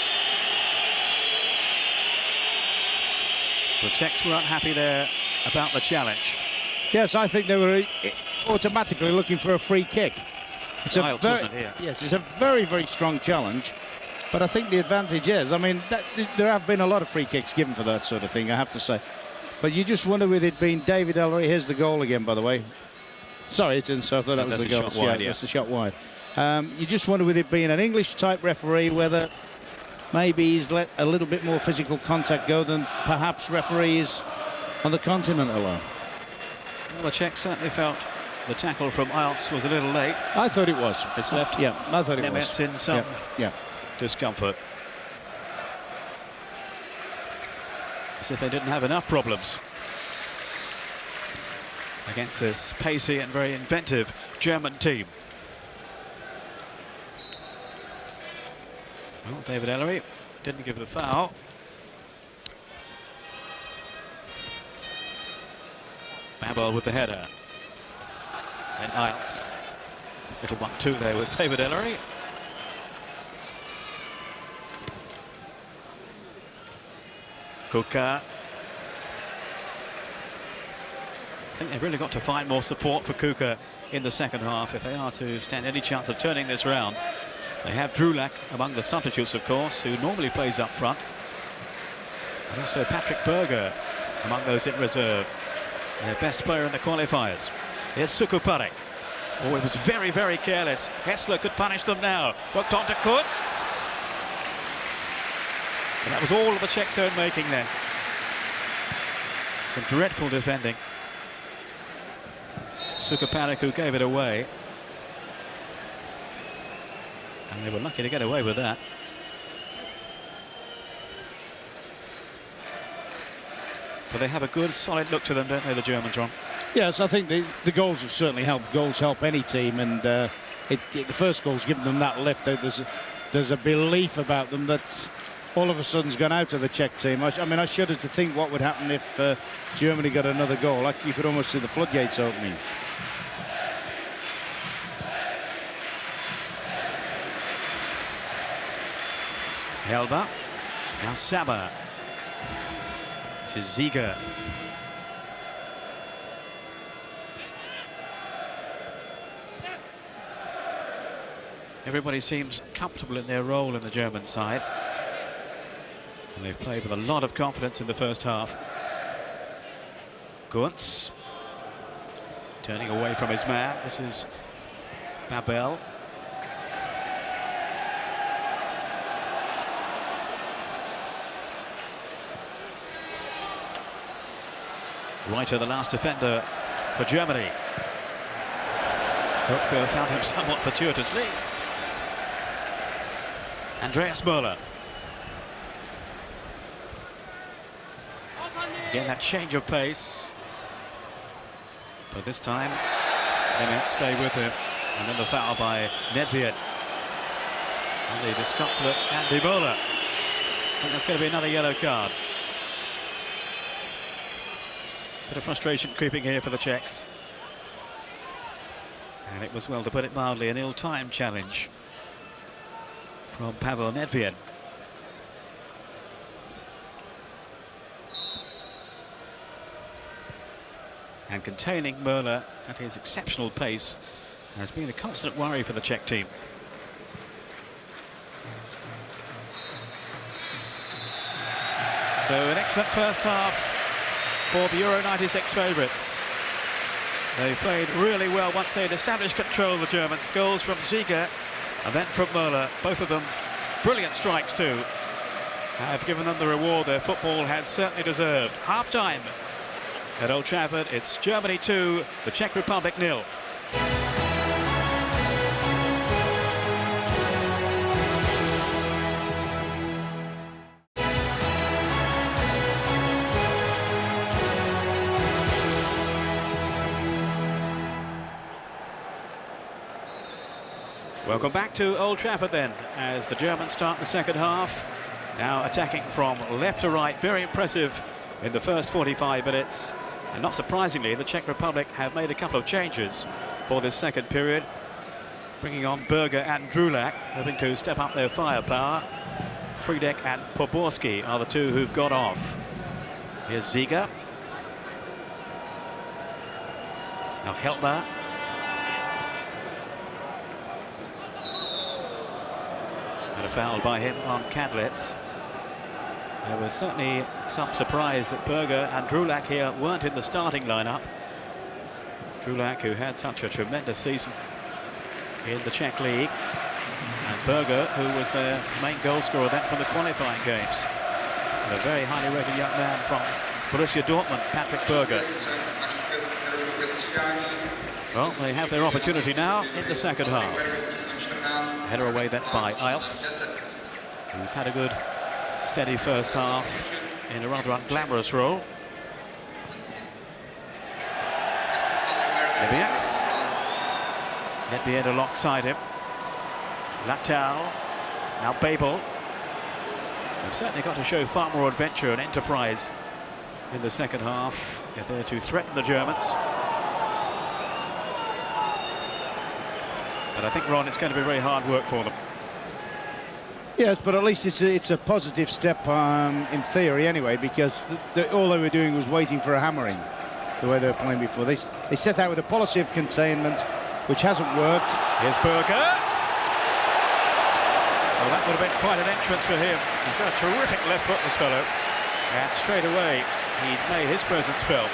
The Czechs were unhappy there about the challenge. Yes, I think they were automatically looking for a free kick. It's Iles, wasn't it, here? Yes, it's a very, very strong challenge. But I think the advantage is, I mean, there have been a lot of free kicks given for that sort of thing, I have to say. But you just wonder with it being David Ellery. Here's the goal again, by the way. Sorry, it's in, so I thought that was the goal. Shot wide, yeah. That's the shot wide. You just wonder with it being an English-type referee whether maybe he's let a little bit more physical contact go than perhaps referees on the continent alone. Well, the Czechs certainly felt the tackle from Iles was a little late. I thought it was. It's left. Yeah, I thought it was. Nemetz in some discomfort. As if they didn't have enough problems against this pacey and very inventive German team. Well, David Ellery didn't give the foul. Babel with the header. And Iles. Little 1-2 there with David Ellery. Kuka. I think they've really got to find more support for Kuka in the second half if they are to stand any chance of turning this round. They have Drulak among the substitutes, of course, who normally plays up front. And also Patrick Berger among those in reserve. Their best player in the qualifiers. Here's Sukuparek. Oh, it was very, very careless. Hessler could punish them now. Worked on to Kutz. And that was all of the Czechs' own making then. Some dreadful defending. Sukuparek who gave it away. And they were lucky to get away with that. But they have a good, solid look to them, don't they, the Germans, Ron? Yes, I think the goals have certainly helped. Goals help any team, and the first goal's given them that lift. There's a belief about them that all of a sudden's gone out of the Czech team. I mean, I shudder to think what would happen if Germany got another goal. Like, you could almost see the floodgates opening. Helba. Now Saba. This is Ziege. Everybody seems comfortable in their role in the German side. And they've played with a lot of confidence in the first half. Kuntz. Turning away from his man. This is Babel. Reiter, the last defender for Germany. Kopke found him somewhat fortuitously. Andreas Möller. Again, that change of pace. But this time, they might stay with him. And then the foul by Nedved. And the disconsolate Andy Möller. I think that's going to be another yellow card. Bit of frustration creeping here for the Czechs. And it was, well, to put it mildly, an ill-timed challenge from Pavel Nedved. And containing Möller at his exceptional pace has been a constant worry for the Czech team. So an excellent first half for the Euro 96 favourites. They played really well once they had established control of the Germans. Goals from Ziege and then from Möller. Both of them brilliant strikes too. Have given them the reward their football has certainly deserved. Half-time at Old Trafford. It's Germany 2, the Czech Republic 0. Welcome back to Old Trafford then, as the Germans start the second half. Now attacking from left to right, very impressive in the first 45 minutes. And not surprisingly, the Czech Republic have made a couple of changes for this second period, bringing on Berger and Drulak, hoping to step up their firepower. Friedeck and Poborski are the two who've got off. Here's Ziege. Now Helba. And a foul by him on Kadlitz. There was certainly some surprise that Berger and Drulak here weren't in the starting lineup. Drulak, who had such a tremendous season in the Czech League, and Berger, who was their main goal scorer then from the qualifying games. And a very highly rated young man from Borussia Dortmund, Patrick Berger. Well, they have their opportunity now in the second half. Header away then by Eilts, who's had a good steady first half in a rather unglamorous role. Nebietz. Nedved alongside him. Latal. Now Babel. They've certainly got to show far more adventure and enterprise in the second half if they're to threaten the Germans. But I think, Ron, it's going to be very hard work for them. Yes, but at least it's a positive step in theory anyway, because all they were doing was waiting for a hammering, the way they were playing before. They set out with a policy of containment, which hasn't worked. Here's Berger. Well, that would have been quite an entrance for him. He's got a terrific left foot, this fellow. And straight away, he made his presence felt.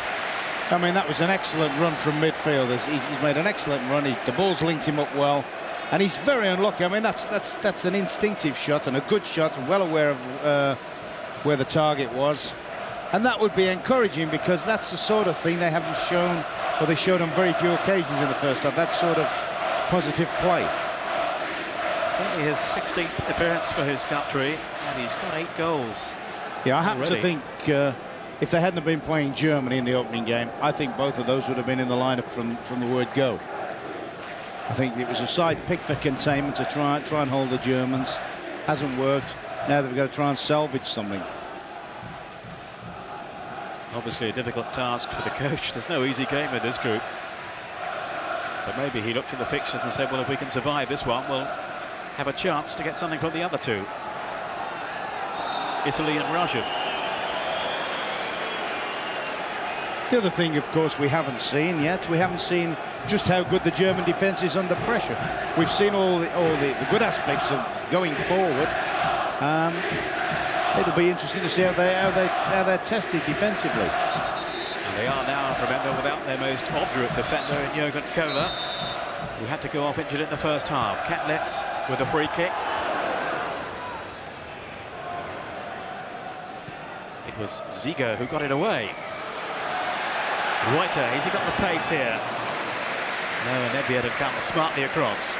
I mean, that was an excellent run from midfield. He's made an excellent run. The ball's linked him up well. And he's very unlucky. I mean, that's an instinctive shot and a good shot, and well aware of where the target was. And that would be encouraging, because that's the sort of thing they haven't shown, or they showed on very few occasions in the first half, that sort of positive play. It's only his 16th appearance for his country, and he's got 8 goals. Yeah, I happen to think if they hadn't been playing Germany in the opening game, I think both of those would have been in the lineup from the word go. I think it was a side picked for containment to try and hold the Germans. Hasn't worked. Now they've got to try and salvage something. Obviously a difficult task for the coach. There's no easy game in this group. But maybe he looked at the fixtures and said, well, if we can survive this one, we'll have a chance to get something from the other two. Italy and Russia. The other thing, of course, we haven't seen yet, we haven't seen just how good the German defence is under pressure. We've seen all the good aspects of going forward. It'll be interesting to see how they're tested defensively. And they are now, remember, without their most obdurate defender in Jürgen Kohler, who had to go off injured in the first half. Catlets with a free kick. It was Ziege who got it away. Reuter, has he got the pace here? No, and Nedved had come smartly across.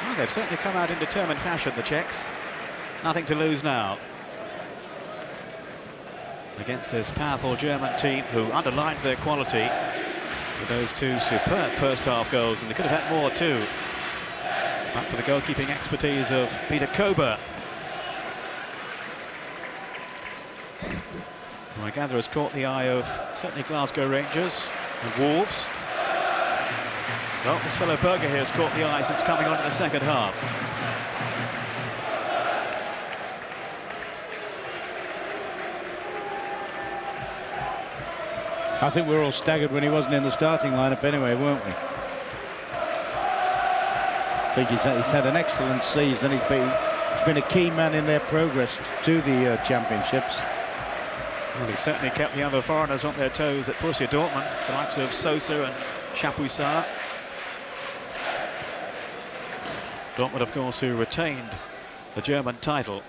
Well, they've certainly come out in determined fashion, the Czechs. Nothing to lose now. Against this powerful German team who underlined their quality with those 2 superb first-half goals, and they could have had more too, but for the goalkeeping expertise of Peter Kober. I gather has caught the eye of certainly Glasgow Rangers and Wolves. Well, this fellow Berger here has caught the eye since coming on in the second half. I think we were all staggered when he wasn't in the starting lineup anyway, weren't we? I think he's had an excellent season. He's been a key man in their progress to the championships. Well, he certainly kept the other foreigners on their toes at Borussia Dortmund, the likes of Sosa and Chapuisat. Dortmund, of course, who retained the German title.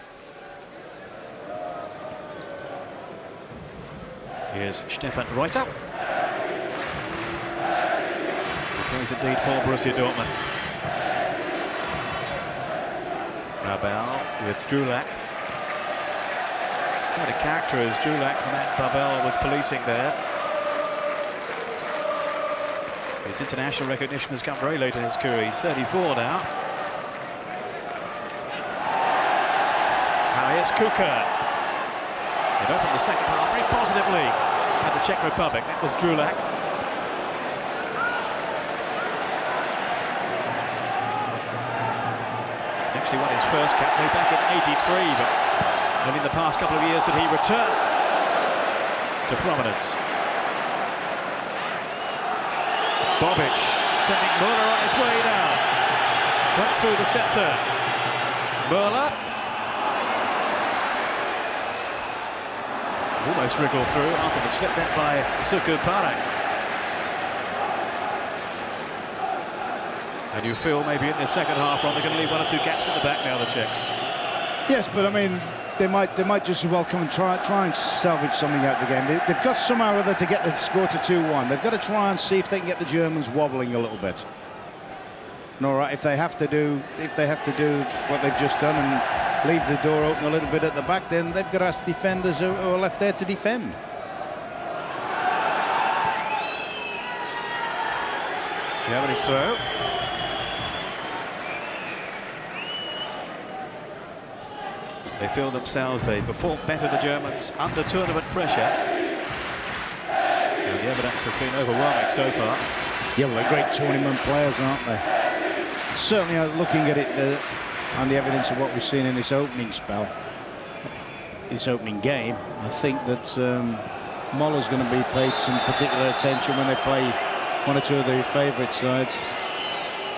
Here's Stefan Reuter. He plays indeed for Borussia Dortmund. Babel with Drulak. Quite a character as Drulak, the man Babel was policing there. His international recognition has come very late in his career. He's 34 now. Now here's Kuka. It opened the second half very positively at the Czech Republic. That was Drulak. Actually won his first cap way back in '83, but only in the past couple of years that he returned to prominence. Bobic sending Müller on his way now. Cuts through the centre. Müller. Almost wriggled through after the slip net by Suku Parek. And you feel maybe in the second half, they're going to leave 1 or 2 gaps at the back now, the Czechs. Yes, but I mean, they might just as well come and try and salvage something out of the game. They've got somehow or other to get the score to 2-1. They've got to try and see if they can get the Germans wobbling a little bit. And all right, if they have to do what they've just done and leave the door open a little bit at the back, then they've got to ask defenders who are left there to defend. Germany's throw. They feel themselves, they perform better, the Germans, under tournament pressure. And the evidence has been overwhelming so far. Yeah, well, they're great tournament players, aren't they? Certainly looking at it on the evidence of what we've seen in this opening spell, this opening game, I think that Muller's going to be paid some particular attention when they play 1 or 2 of the favourite sides.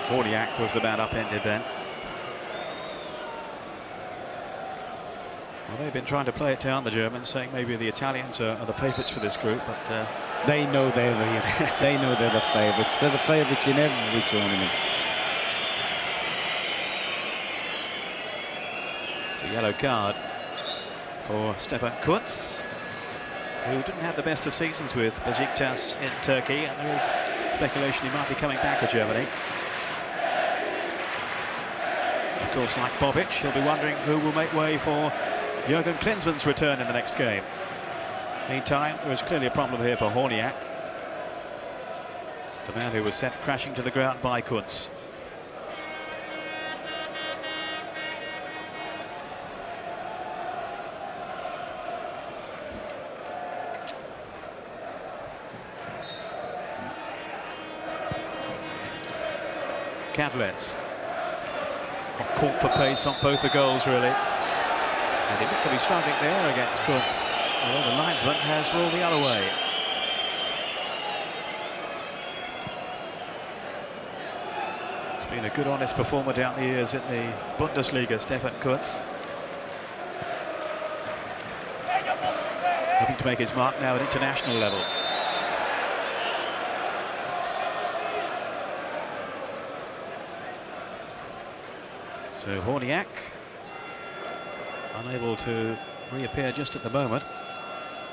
Horniak was the man upended then. Well, they've been trying to play it down, the Germans, saying maybe the Italians are the favourites for this group, but they know they're the favourites. They're the favourites in every tournament. It's a yellow card for Stefan Kutz, who didn't have the best of seasons with Besiktas in Turkey, and there is speculation he might be coming back to Germany. Of course, like Bobic, he'll be wondering who will make way for Jürgen Klinsmann's return in the next game. Meantime, there is clearly a problem here for Horniak, the man who was sent crashing to the ground by Kutz. Cadlets got caught for pace on both the goals, really. And he looked to be struggling there against Kutz, although the linesman has ruled the other way. He's been a good, honest performer down the years in the Bundesliga, Stefan Kutz. Hoping to make his mark now at international level. So Horniak unable to reappear just at the moment.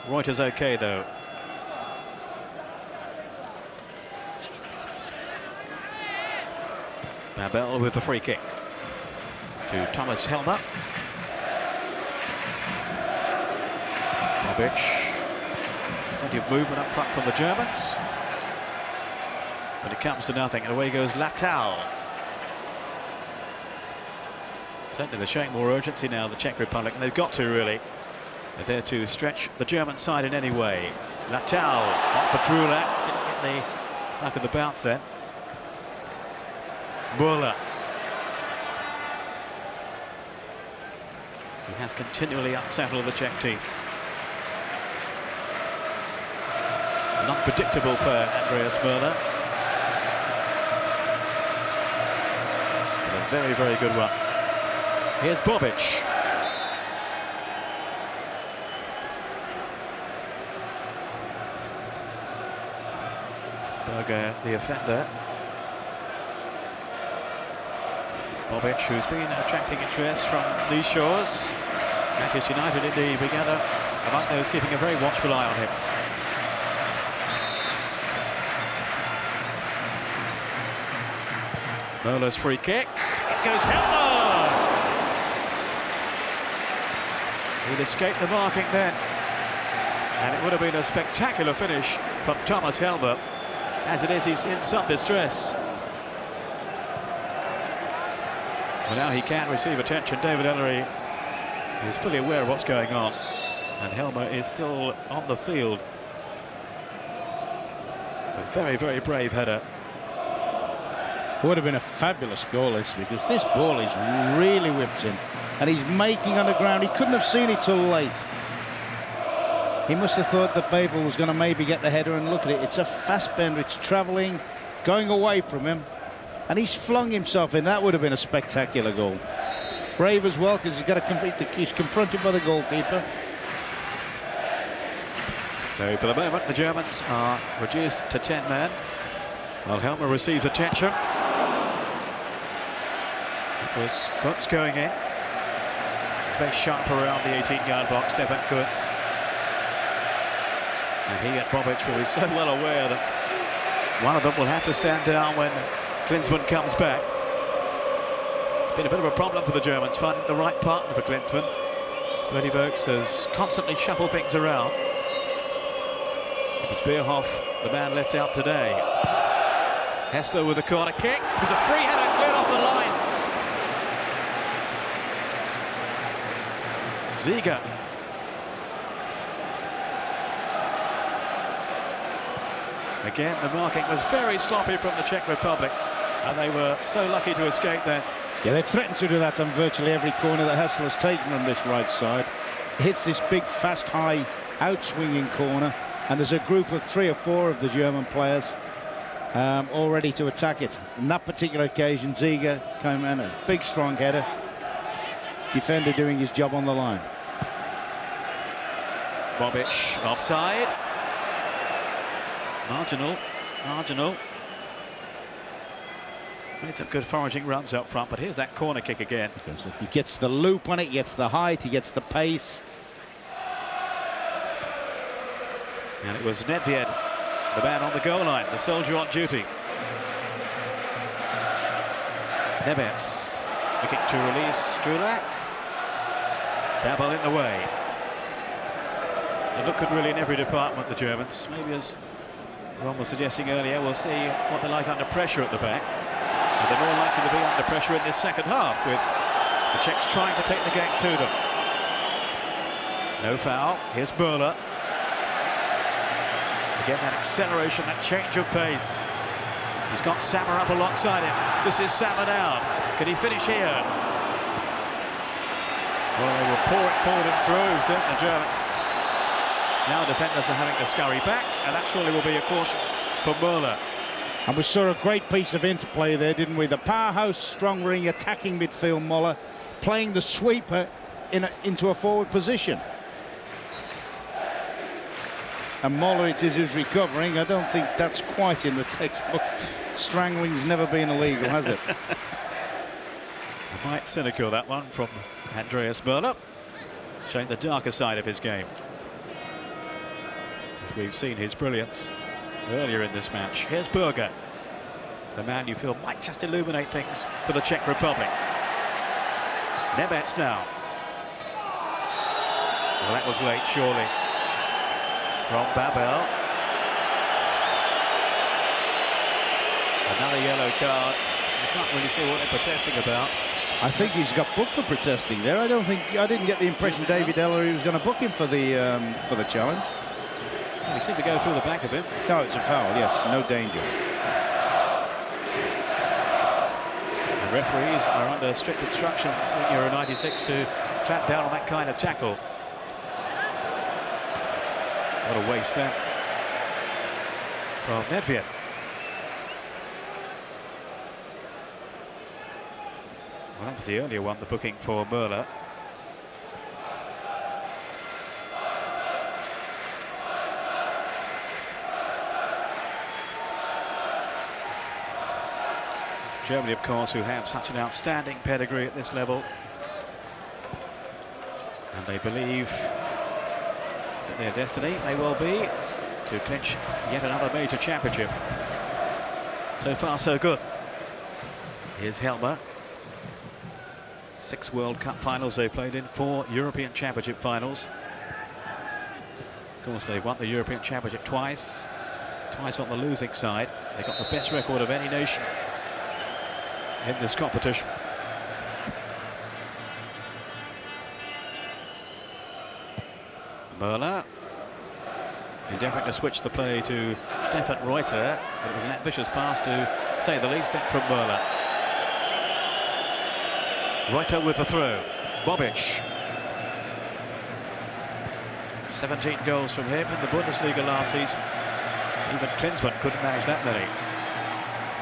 Reuter's okay though. Babel with the free kick to Thomas Helmer. Bobic. Plenty of movement up front from the Germans, but it comes to nothing, and away goes Latal. Certainly they're showing more urgency now, the Czech Republic, and they've got to, really. They're there to stretch the German side in any way. Latal, not for Drulak, didn't get the luck of the bounce then. Muller, who has continually unsettled the Czech team. An unpredictable player, Andreas Muller. But a very, very good one. Here's Bobic. Berger, the offender. Bobic, who's been attracting interest from these shores. Manchester United indeed began among those keeping a very watchful eye on him. Muller's free kick. It goes Helmer. He'd escaped the marking then, and it would have been a spectacular finish from Thomas Helmer. As it is, he's in some distress. Well, now he can receive attention. David Ellery is fully aware of what's going on, and Helmer is still on the field. A very, very brave header. It would have been a fabulous goal, this, because this ball is really whipped in, and he's making on the ground. He couldn't have seen it till late. He must have thought that Babel was going to maybe get the header, and look at it. It's a fast bender. It's travelling, going away from him, and he's flung himself in. That would have been a spectacular goal. Brave as well, because he's got to complete the. He's confronted by the goalkeeper. So for the moment, the Germans are reduced to 10 men, while Helmer receives attention. It was Kutz going in. It's very sharp around the 18-yard box, Stefan Kutz. And he and Bobic will be so well aware that one of them will have to stand down when Klinsmann comes back. It's been a bit of a problem for the Germans, finding the right partner for Klinsmann. Bertie Vogts has constantly shuffled things around. It was Bierhoff, the man left out today. Hessler with a corner kick. It was a free header cleared off the line. Ziege. Again, the marking was very sloppy from the Czech Republic, and they were so lucky to escape then. Yeah, they've threatened to do that on virtually every corner that Hessler's taken on this right side. It hits this big, fast, high, out-swinging corner, and there's a group of 3 or 4 of the German players all ready to attack it. On that particular occasion, Ziege came in, a big, strong header. Defender doing his job on the line. Bobic offside. Marginal. He's made some good foraging runs up front, but here's that corner kick again. He gets the loop on it, he gets the height, he gets the pace. And it was Nedved, the man on the goal line, the soldier on duty. Nemets looking to release Strulak. Babel in the way. They look good really in every department, the Germans. Maybe, as Ron was suggesting earlier, we'll see what they're like under pressure at the back. And they're more likely to be under pressure in this second half, with the Czechs trying to take the game to them. No foul. Here's Müller. Again, that acceleration, that change of pace. He's got Sammer up alongside him. This is Sammer down. Can he finish here? Well, they were pouring forward and through, didn't the Germans? Now the defenders are having to scurry back, and that surely will be a caution for Müller. And we saw a great piece of interplay there, didn't we? The powerhouse, strong ring, attacking midfield Müller, playing the sweeper into a forward position. And Müller, it is who's recovering. I don't think that's quite in the textbook. Strangling's never been illegal, has it? Quite cynical, that one from Andreas Müller, showing the darker side of his game. We've seen his brilliance earlier in this match. Here's Berger, the man you feel might just illuminate things for the Czech Republic. Nemets now. Well, that was late, surely, from Babel. Another yellow card. You can't really see what they're protesting about. I think he's got booked for protesting there. I didn't get the impression David Ellery was going to book him for the challenge. Well, he seemed to go through the back of him. No, it's a foul, yes, no danger. The referees are under strict instructions in Euro 96 to clamp down on that kind of tackle. What a waste then from Nedved. Well, that was the earlier one, the booking for Müller. Germany, of course, who have such an outstanding pedigree at this level. And they believe that their destiny may well be to clinch yet another major championship. So far, so good. Here's Helmer. 6 World Cup finals they played in, 4 European Championship finals. Of course, they've won the European Championship twice on the losing side. They've got the best record of any nation in this competition. Müller endeavouring to switch the play to Stefan Reuter, but it was an ambitious pass to say the least from Müller. Reuter with the throw. Bobic. 17 goals from him in the Bundesliga last season. Even Klinsmann couldn't manage that many.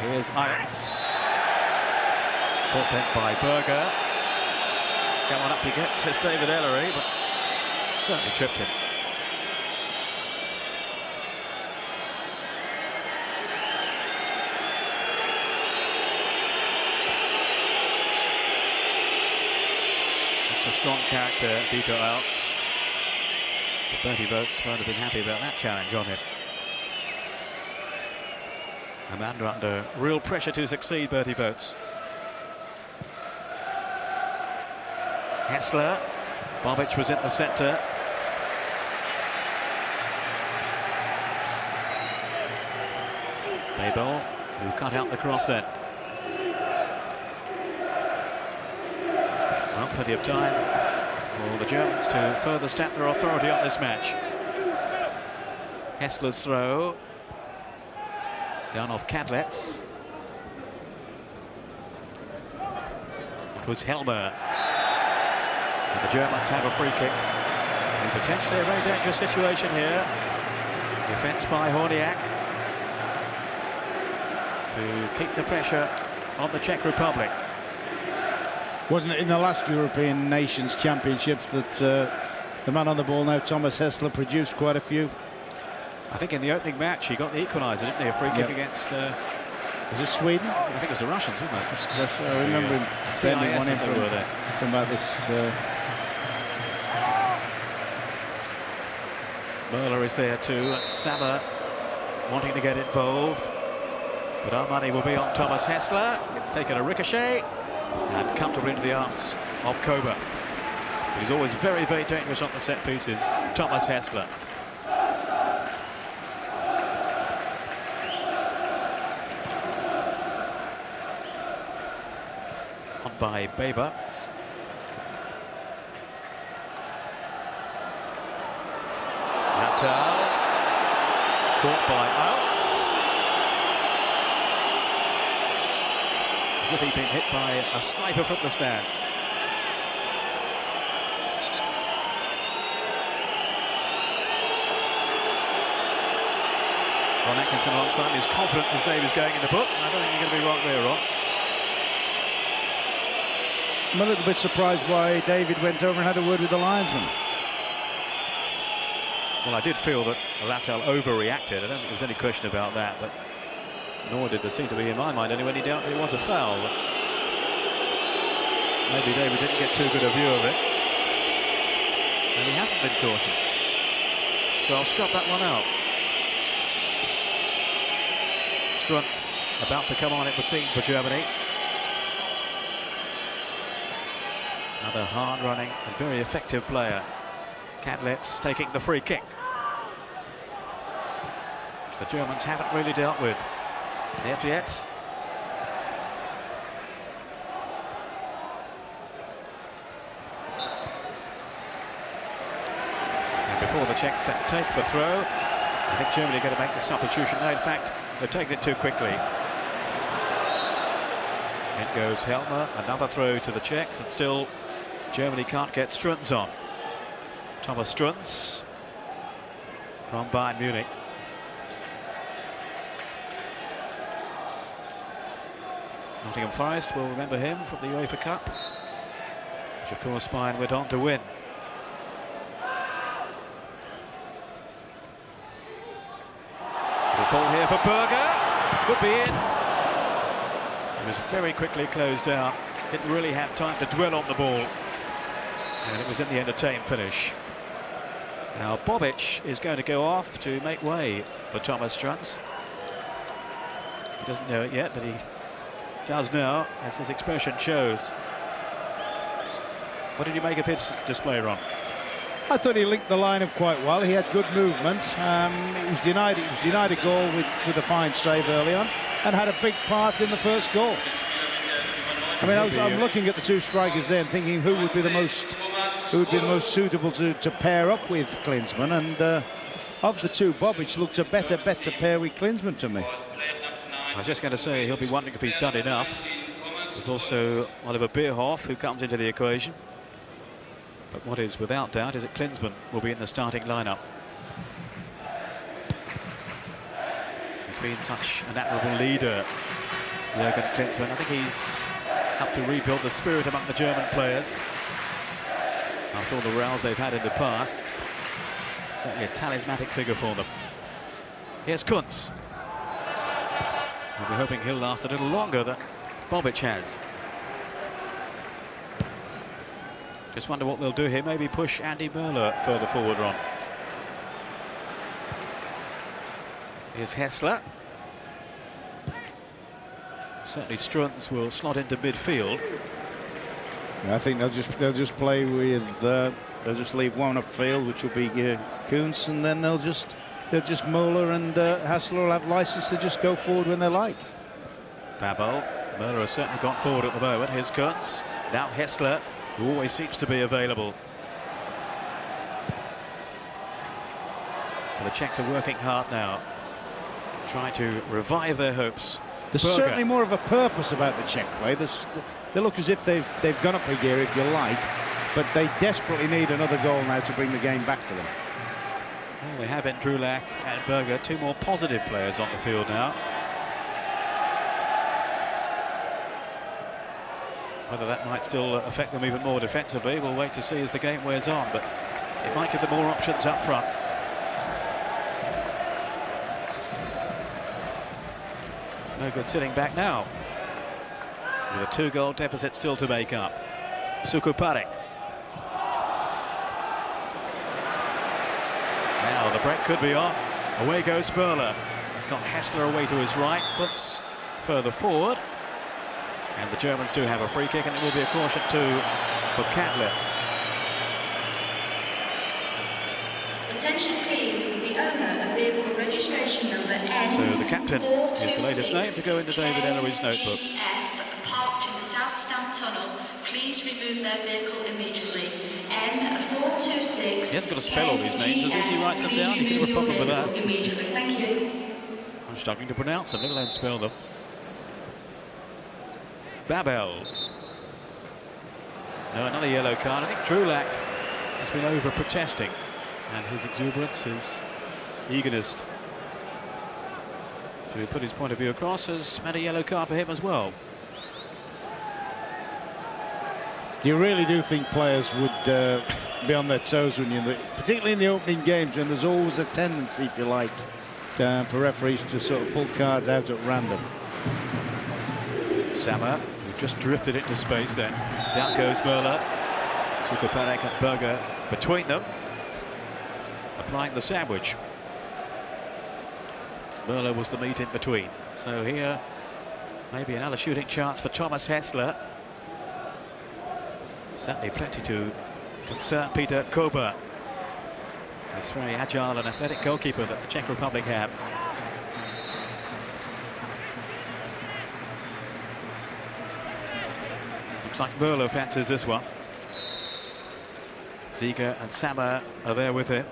Here's Ajax. Caught then by Berger. Come on up he gets, says David Ellery, but certainly tripped him. It's a strong character, Dieter Alt. But Bertie Voets won't have been happy about that challenge on him. Amanda under real pressure to succeed, Bertie Voets. Hessler. Bobic was in the centre. Babel, who cut out the cross then. Well, plenty of time for the Germans to further stamp their authority on this match. Hessler's throw. Down off Kadlec. It was Helmer. And the Germans have a free kick. And potentially a very dangerous situation here. Defence by Horniak to keep the pressure on the Czech Republic. Wasn't it in the last European Nations Championships that The man on the ball now, Thomas Hessler, produced quite a few. I think in the opening match he got the equaliser, didn't he? A free kick against... was it Sweden? I think it was the Russians, wasn't it? I remember him sending one in from about this... Möller is there too. Saber wanting to get involved. But our money will be on Thomas Hessler. It's taken a ricochet and comfortably into the arms of Kober. He's always very, very dangerous on the set pieces, Thomas Hessler. On by Baber. Natal. Caught by Alts. As if he'd been hit by a sniper from the stands. Ron Atkinson alongside him is confident his name is going in the book. I don't think you're going to be wrong there, Ron. I'm a little bit surprised why David went over and had a word with the linesman. Well, I did feel that Latal overreacted. I don't think there was any question about that, but nor did there seem to be, in my mind anyway, any doubt that it was a foul. But maybe David didn't get too good a view of it. And he hasn't been cautioned. So I'll scrub that one out. Struntz about to come on, it would seem, for Germany. Another hard-running and very effective player. Kadletz taking the free kick, which the Germans haven't really dealt with yet. And before the Czechs can take the throw, I think Germany are going to make the substitution. No, in fact, they've taken it too quickly. In goes Helmer, another throw to the Czechs, and still Germany can't get Struntz on. Thomas Struntz from Bayern Munich. Nottingham Forest will remember him from the UEFA Cup, which of course Bayern went on to win. The fall here for Berger. Could be in. It was very quickly closed down. Didn't really have time to dwell on the ball. And it was in the end a tame finish. Now Bobic is going to go off to make way for Thomas Struntz. He doesn't know it yet, but he does now, as his expression shows. What did you make of his display, Ron? I thought he linked the line-up quite well. He had good movement. He was denied a goal with a fine save early on, and had a big part in the first goal. I mean, I'm looking at the two strikers there and thinking who would be the most suitable to pair up with Klinsmann, and of the two, Bobic looked a better pair with Klinsmann to me. I was just going to say he'll be wondering if he's done enough. There's also Oliver Bierhoff who comes into the equation. But what is without doubt is that Klinsmann will be in the starting lineup. He's been such an admirable leader, Jürgen Klinsmann. I think he's helped to rebuild the spirit among the German players after all the rows they've had in the past. Certainly a talismanic figure for them. Here's Kuntz. We're hoping he'll last a little longer than Bobic has. Just wonder what they'll do here. Maybe push Andy Möller further forward, Ron. Here's Hessler. Certainly Struntz will slot into midfield. I think they'll just play with they'll just leave one upfield, which will be Kuntz, and then they'll just Möller and Hessler will have license to just go forward when they like. Babel. Möller has certainly gone forward at the moment. Here's Kuntz. Now Hessler, who always seems to be available. Well, the Czechs are working hard now, trying to revive their hopes. There's certainly more of a purpose about the Czech play. They look as if they've gone up a gear, if you like, but they desperately need another goal now to bring the game back to them. Well, they have Endrulak and Berger, two more positive players on the field now. Whether that might still affect them even more defensively, we'll wait to see as the game wears on. But It might give them more options up front. No good sitting back now, with a 2-goal deficit still to make up. Sukuparek. Now the break could be on. Away goes Böhler. He's got Hessler away to his right, puts further forward. And the Germans do have a free kick, and it will be a caution too for Catlets. Attention please, with the owner of vehicle registration number N. So the captain is the latest name to go into David Ellery's notebook. Parked in the South Stand Tunnel. Please remove their vehicle immediately. N426. He hasn't got to spell all these names, as he writes them down. You could have a problem with that. Immediately, thank you. I'm struggling to pronounce them, let alone spell them. Babel. No, another yellow card. I think Drulak has been over-protesting, and his exuberance, his eagerness to put his point of view across has meant a yellow card for him as well. You really do think players would be on their toes when you, particularly in the opening games, when there's always a tendency, if you like, for referees to sort of pull cards out at random. Sammer, who just drifted into space then. Down goes Böhler. Sukuparek and Berger between them, applying the sandwich. Böhler was the meat in between. So here, maybe another shooting chance for Thomas Hessler. Certainly plenty to concern Peter Kober. This very agile and athletic goalkeeper that the Czech Republic have. Looks like Böhler fancies this one. Ziege and Sammer are there with him.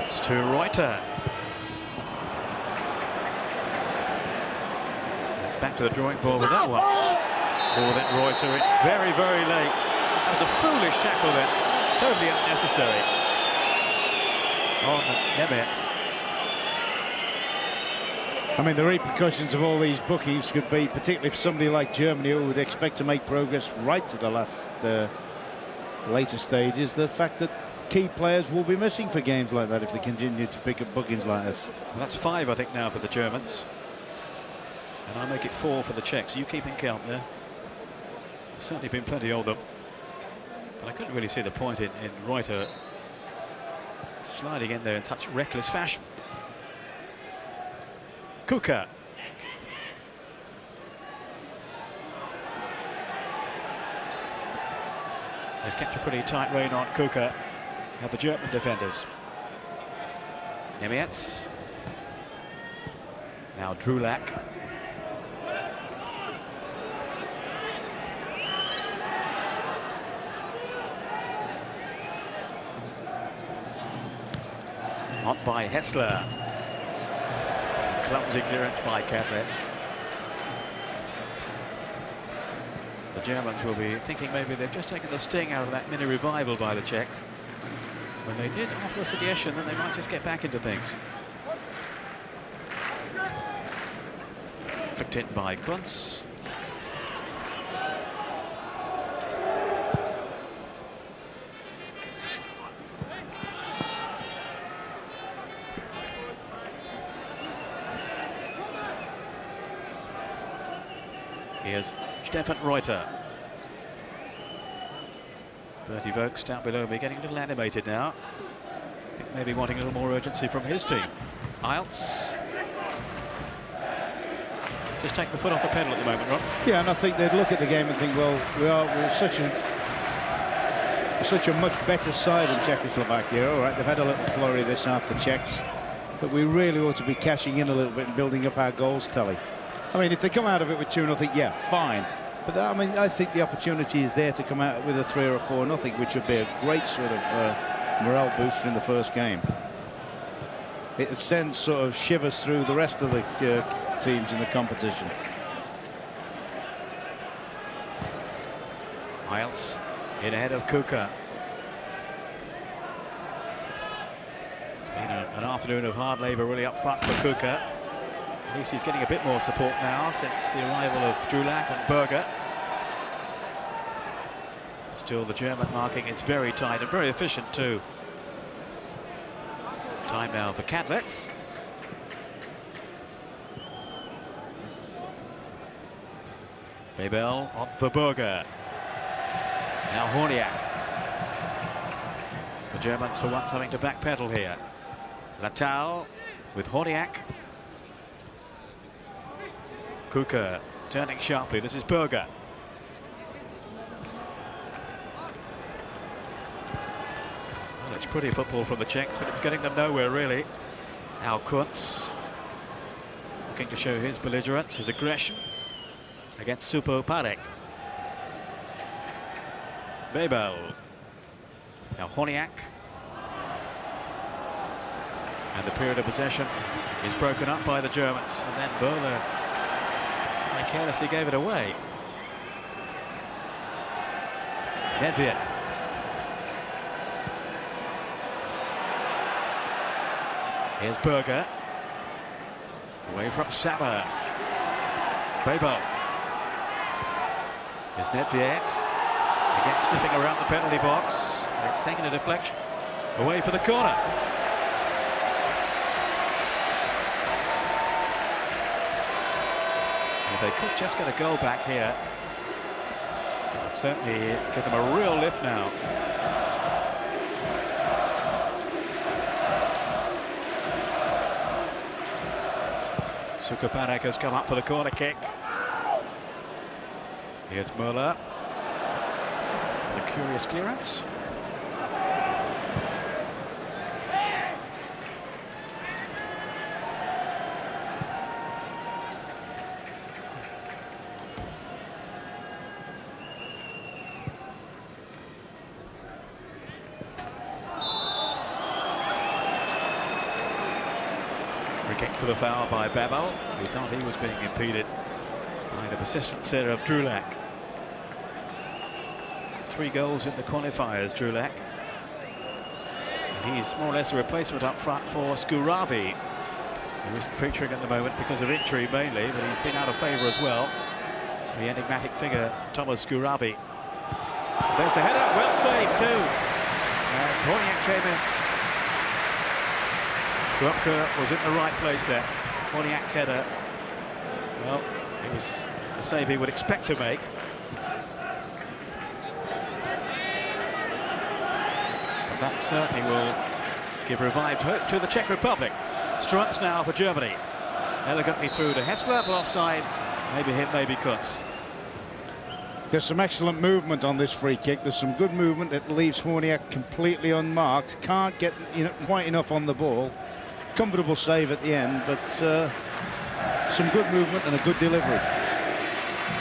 It's to Reuter. It's back to the drawing board with that one. Oh, that Reuter in very, very late. That was a foolish tackle then. Totally unnecessary on Nemetz. I mean, the repercussions of all these bookings could be, particularly for somebody like Germany who would expect to make progress right to the last later stages, the fact that key players will be missing for games like that if they continue to pick up bookings like this. Well, that's 5, I think, now for the Germans. And I make it 4 for the Czechs. You keeping count there? There's certainly been plenty of them. But I couldn't really see the point in Reuter sliding in there in such reckless fashion. Kuka. They've kept a pretty tight rein on Kuka, of the German defenders. Nemetz. Now Drulak. On by Hessler. Clumsy clearance by Catlets. The Germans will be thinking maybe they've just taken the sting out of that mini revival by the Czechs. When they did offer a suggestion that they might just get back into things. Flicked in by Kuntz. Here's Stefan Reuter. Bertie Vogts down below me, getting a little animated now. I think maybe wanting a little more urgency from his team. Iltz. Just take the foot off the pedal at the moment, Ron. Yeah, and I think they'd look at the game and think, well, we're such a much better side in Czechoslovakia. All right, they've had a little flurry this half, the Czechs, but we really ought to be cashing in a little bit and building up our goals tally. I mean, if they come out of it with 2-0, yeah, fine. But I mean, I think the opportunity is there to come out with a 3 or 4-0, which would be a great sort of morale booster in the first game. It sends sort of shivers through the rest of the teams in the competition. Iltz in ahead of Kuka. It's been an afternoon of hard labour really up front for Kuka. At least he's getting a bit more support now since the arrival of Drulak and Berger. Still, the German marking is very tight and very efficient too. Time now for Cadlets. Babel on for Berger. Now Horniak. The Germans for once having to backpedal here. Latal with Horniak. Kuka turning sharply. This is Berger. Well, it's pretty football from the Czechs, but it was getting them nowhere really. Now Kuntz looking to show his belligerence, his aggression against Supo Parek. Babel. Now Horniak. And the period of possession is broken up by the Germans. And then Böhler carelessly gave it away. Nedved. Here's Berger. Away from Saba. Babel. Here's Nedved. Again sniffing around the penalty box. It's taken a deflection. Away for the corner. If they could just get a goal back here, it would certainly give them a real lift now. Sukopanek has come up for the corner kick. Here's Müller. The curious clearance. Free kick for the foul by Babel, who thought he was being impeded by the persistence there of Drulak. 3 goals in the qualifiers, Drulak. And he's more or less a replacement up front for Skuravi, who isn't featuring at the moment because of injury mainly, but he's been out of favour as well. The enigmatic figure, Thomas Skuravi. There's the header, well saved too, as Horniak came in. Grubka was in the right place there. Horniak's header, well, it was a save he would expect to make. That certainly will give revived hope to the Czech Republic. Struntz now for Germany. Elegantly through to Hessler, but offside. Maybe him, maybe Kuntz. There's some excellent movement on this free kick. There's some good movement that leaves Horniak completely unmarked. Can't get quite enough on the ball. Comfortable save at the end, but some good movement and a good delivery.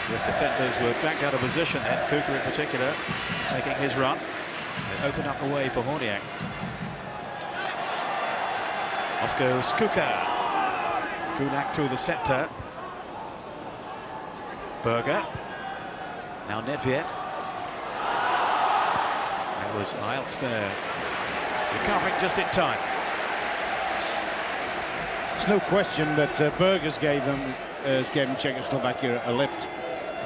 Yes, defenders were back out of position, and Kuka in particular making his run. They open up the way for Horniak. Off goes Kuka. Drulak through the centre. Berger. Now Nedved. That was Iltz there. Recovering just in time. There's no question that Berger's gave Czechoslovakia a lift.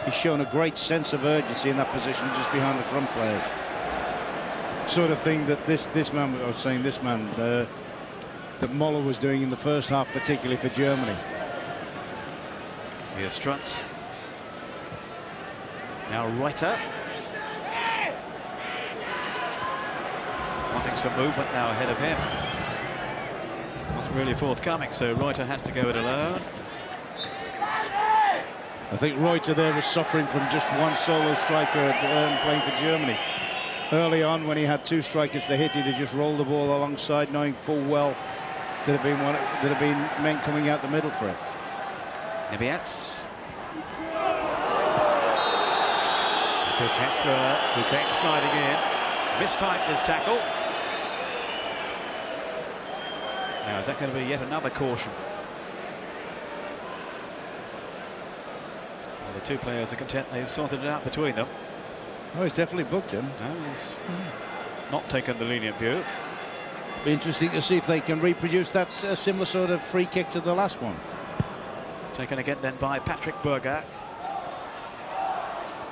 He's shown a great sense of urgency in that position just behind the front players. Sort of thing that this man, I was saying this man, that Moller was doing in the first half, particularly for Germany. Here's Struntz. Now Reuter. Wanting some movement now ahead of him. Wasn't really forthcoming, so Reuter has to go it alone. I think Reuter there was suffering from just one solo striker playing for Germany. Early on, when he had 2 strikers to hit, he'd have just rolled the ball alongside, knowing full well there'd have been men coming out the middle for it. Nebietz. Chris Hessler, who came sliding in, mistimed his tackle. Now, is that going to be yet another caution? Well, the 2 players are content they've sorted it out between them. Oh, he's definitely booked him. No, he's not taken the lenient view. Be interesting to see if they can reproduce that similar sort of free kick to the last one. Taken again then by Patrick Berger.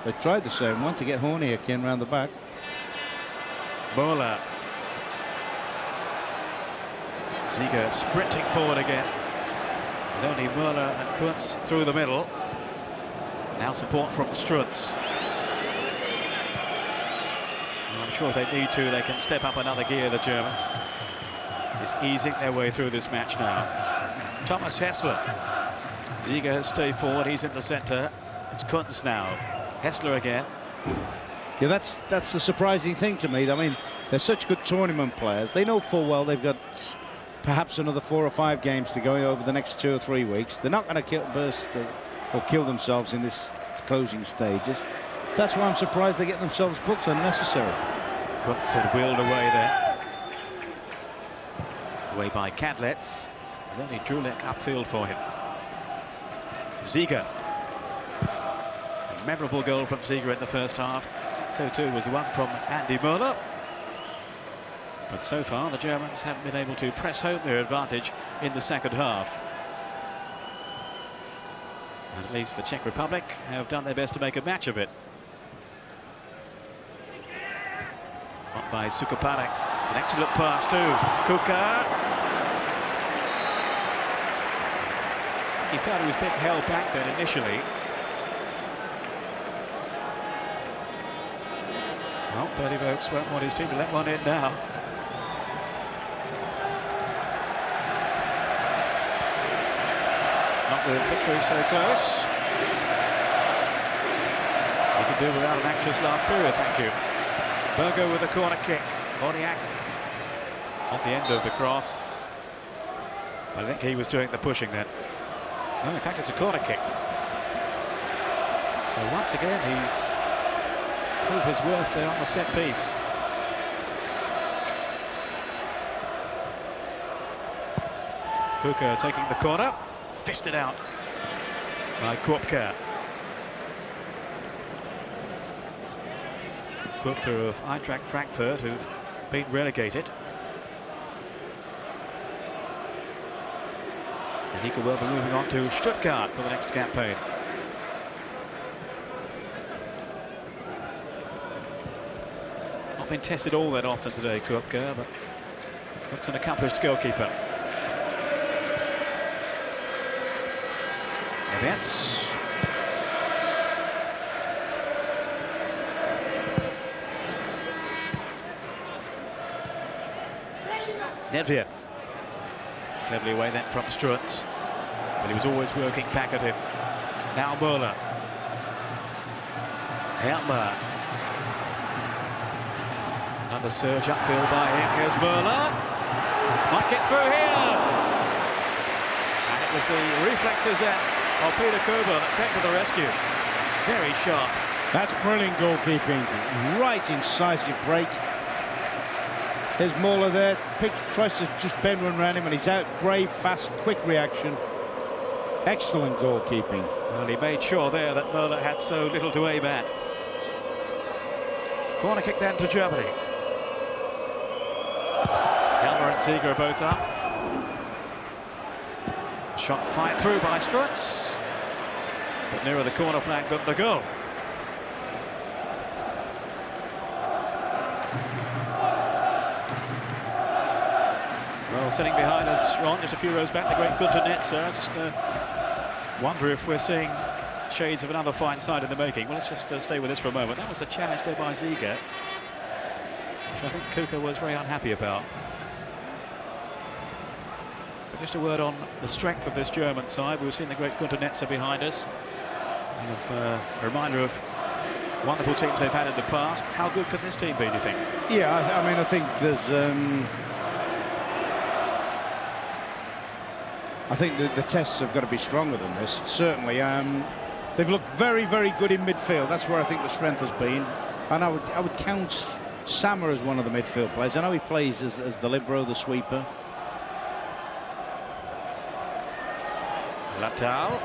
They tried the same one to get Horniak in round the back. Muller. Ziege sprinting forward again. There's only Muller and Kuntz through the middle. Now support from Strutz. I'm sure if they need to, they can step up another gear, the Germans. Just easing their way through this match now. Thomas Hessler. Ziege has stayed forward, he's in the centre. It's Kuntz now. Hessler again. Yeah, that's the surprising thing to me. I mean, they're such good tournament players. They know full well they've got perhaps another 4 or 5 games to go over the next 2 or 3 weeks. They're not going to burst or kill themselves in this closing stages. That's why I'm surprised they get themselves booked unnecessary. Kuntz had wheeled away there. Away by Kadlec. There's only Drulek upfield for him. Ziege. A memorable goal from Ziege in the first half. So too was the one from Andy Muller. But so far the Germans haven't been able to press home their advantage in the second half. At least the Czech Republic have done their best to make a match of it. On by Sukuparek. It's an excellent pass to Kuka. He felt he was being held back then initially. Well, Bertie Vogts won't want his team to let one in now. Not with victory so close. He can do without an anxious last period, thank you. Berger with a corner kick. Horniak on the end of the cross. I think he was doing the pushing then. No, in fact, it's a corner kick. So once again, he's proved his worth there on the set piece. Kuka taking the corner, fisted out by Kopka. Kopka of Eintracht Frankfurt, who've been relegated. And he could well be moving on to Stuttgart for the next campaign. Not been tested all that often today, Kopka, but looks an accomplished goalkeeper. Nevets. Nedved. Cleverly away then from Strutz, but he was always working back at him. Now Muller. Helmer. Another surge upfield by him. Here's Muller. Might get through here. And it was the reflexes then of Peter Kober that came to the rescue. Very sharp. That's brilliant goalkeeping. Right incisive break. There's Muller there. Tries to just bend one around him, and he's out. Brave, fast, quick reaction. Excellent goalkeeping. Well, he made sure there that Muller had so little to aim at. Corner kick then to Germany. Helmer and Ziege are both up. Shot fired through by Strutz, but nearer the corner flag than the goal. Well, sitting behind us, Ron, just a few rows back, the great Gunter Netzer. I just wonder if we're seeing shades of another fine side in the making. Well, let's just stay with this for a moment. That was a challenge there by Ziege, which I think Kuka was very unhappy about. But just a word on the strength of this German side. We've seen the great Gunter Netzer behind us. And a reminder of wonderful teams they've had in the past. How good can this team be, do you think? Yeah, I mean, I think there's... I think the tests have got to be stronger than this, certainly. They've looked very, very good in midfield. That's where I think the strength has been. And I would count Sammer as one of the midfield players. I know he plays as the libero, the sweeper. Latal.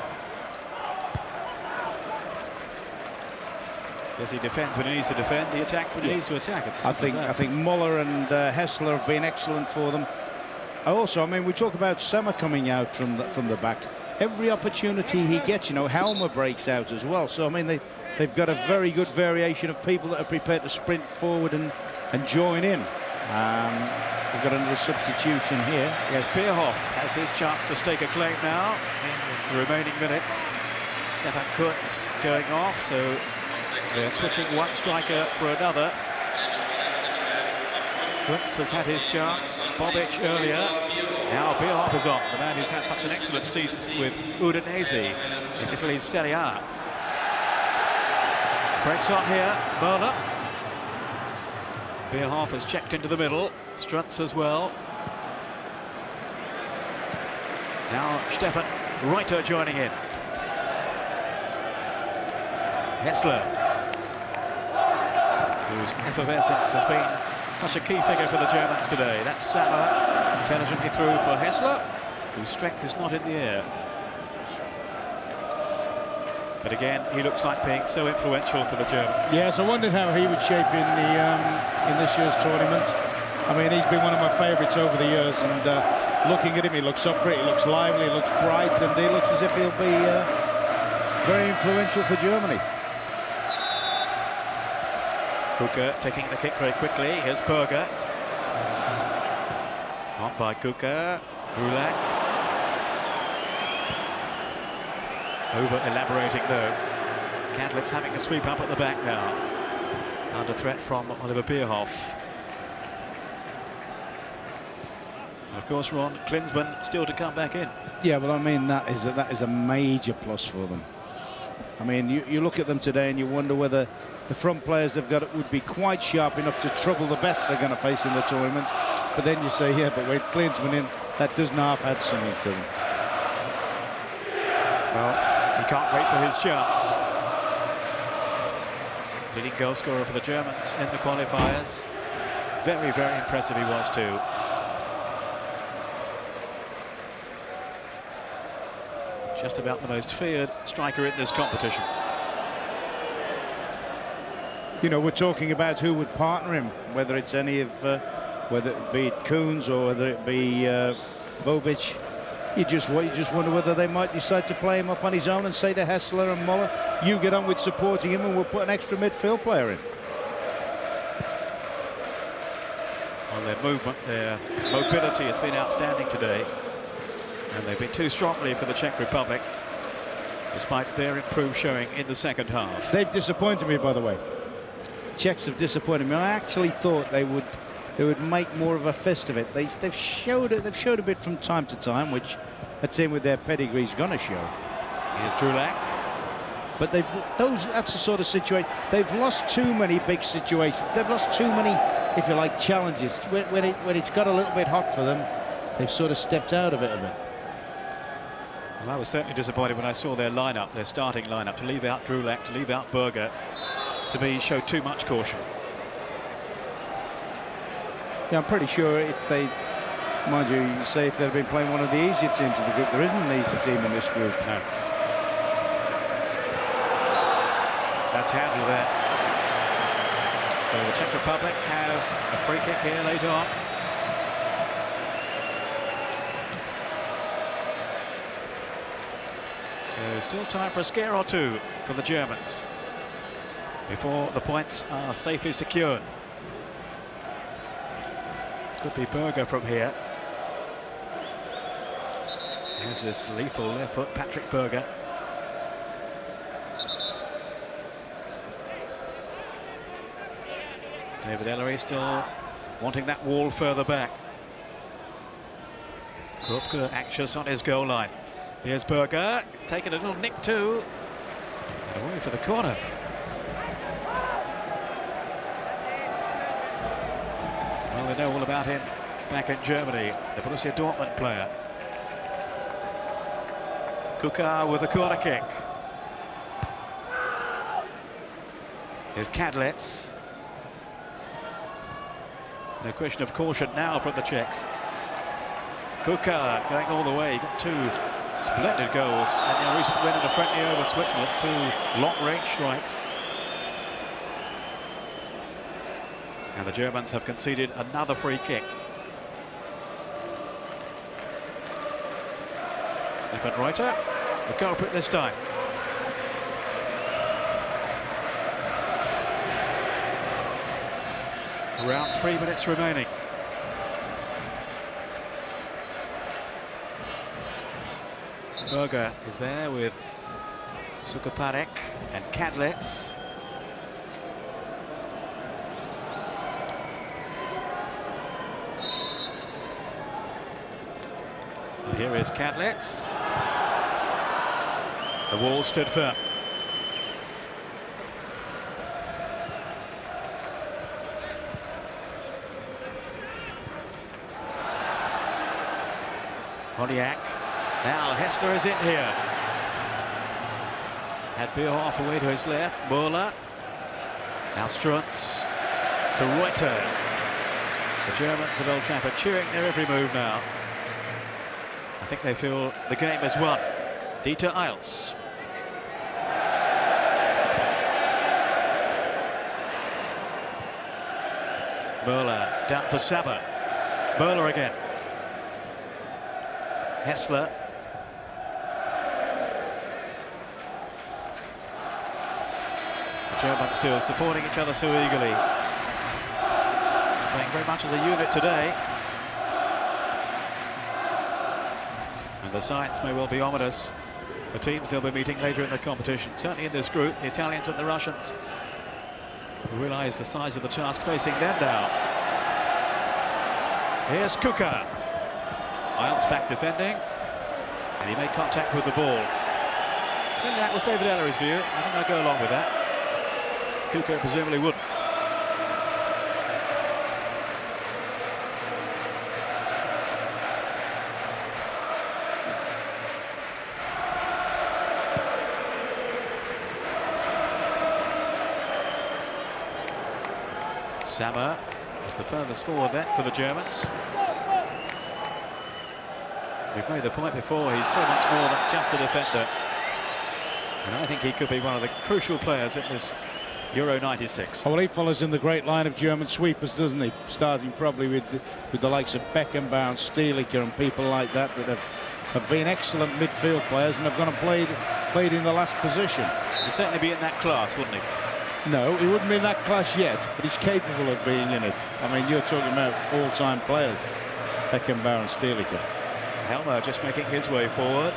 Yes, he defends when he needs to defend. He attacks when he needs to attack. It's I think Muller and Hessler have been excellent for them. Also, I mean, we talk about Summer coming out from the back. Every opportunity he gets, you know, Helmer breaks out as well. So, I mean, they've got a very good variation of people that are prepared to sprint forward and join in. We've got another substitution here. Yes, Bierhoff has his chance to stake a claim now in the remaining minutes. Stefan Kuntz going off, so they're switching one striker for another. Kuntz has had his chance, Bobic earlier. Now Bierhoff is on, the man who's had such an excellent season with Udinese in Italy's Serie A. Breaks on here, Möller. Bierhoff has checked into the middle, Struntz as well. Now Stefan Reuter joining in. Hessler, whose effervescence has been such a key figure for the Germans today. That's Sammer, intelligently through for Hessler, whose strength is not in the air. But again, he looks like being so influential for the Germans. Yes, I wondered how he would shape in this year's tournament. I mean, he's been one of my favourites over the years, and looking at him, he looks up for it, he looks lively, he looks bright, and he looks as if he'll be very influential for Germany. Kuka taking the kick very quickly. Here's Berger. On by Kuka. Drulak. Over-elaborating, though. Cadlet's having to sweep up at the back now. Under threat from Oliver Bierhoff. Of course, Ron Klinsmann still to come back in. Yeah, well, I mean, that is a major plus for them. I mean, you look at them today and you wonder whether the front players they've got would be quite sharp enough to trouble the best they're going to face in the tournament. But then you say, yeah, but with Klinsmann in, that doesn't half add something to them. Well, he can't wait for his chance. Leading goal scorer for the Germans in the qualifiers. Very, very impressive he was too. Just about the most feared striker in this competition. You know, we're talking about who would partner him, whether it's any of, whether it be Koons or whether it be Bobic. You just wonder whether they might decide to play him up on his own and say to Hessler and Möller, you get on with supporting him and we'll put an extra midfield player in. Well, their movement, their mobility has been outstanding today. And they've been too strongly for the Czech Republic, despite their improved showing in the second half. They've disappointed me, by the way. The Czechs have disappointed me. I actually thought they would make more of a fist of it. They've showed a bit from time to time, which I'd say with their pedigree is going to show. Here's Drulak. But that's the sort of situation. They've lost too many big situations. They've lost too many, if you like, challenges. When it's got a little bit hot for them, they've sort of stepped out of it a bit. Well, I was certainly disappointed when I saw their lineup, their starting lineup, to leave out Drulak, to leave out Berger. To me, showed too much caution. Yeah, I'm pretty sure if they, mind you, say if they'd been playing one of the easier teams in the group, there isn't an easy team in this group. No. That's handled there. So the Czech Republic have a free kick here later on. So still time for a scare or two for the Germans before the points are safely secured. Could be Berger from here. Here's this lethal left foot, Patrick Berger. David Ellery still wanting that wall further back. Krupke anxious on his goal line. Here's Berger. It's taken a little nick too. And away for the corner. Well, they know all about him back in Germany, the Borussia Dortmund player. Kuka with a corner kick. Here's Kadlec. No question of caution now from the Czechs. Kuka going all the way. He got two splendid goals and their recent win in a friendly over Switzerland. Two long-range strikes. And the Germans have conceded another free kick. Stefan Reuter, the culprit this time. Around 3 minutes remaining. Berger is there with Sukaparek and Kadlec. Here is Kadlec. The wall stood firm. Honiak. Now Hessler is in here. Had Bierhoff away to his left. Muller. Now Struntz to Reuter. The Germans at Old Trafford cheering their every move now. I think they feel the game is won. Dieter Eils. Muller down for Saber. Muller again. Hessler. The Germans still supporting each other so eagerly. Playing very much as a unit today. And the signs may well be ominous for teams they'll be meeting later in the competition. Certainly in this group, the Italians and the Russians, who realise the size of the task facing them now. Here's Kuka. Eils back defending, and he made contact with the ball. Certainly that was David Ellery's view. I think I'll go along with that. Kuka presumably wouldn't. Sammer was the furthest forward then for the Germans. We've made the point before, he's so much more than just a defender. And I think he could be one of the crucial players in this Euro 96. Well, he follows in the great line of German sweepers, doesn't he? Starting probably with the likes of Beckenbauer and Stielicke and people like that have been excellent midfield players and have gone and played in the last position. He'd certainly be in that class, wouldn't he? No, he wouldn't be in that class yet, but he's capable of being in it. I mean, you're talking about all-time players, Beckenbauer and Stielicke. Helmer just making his way forward.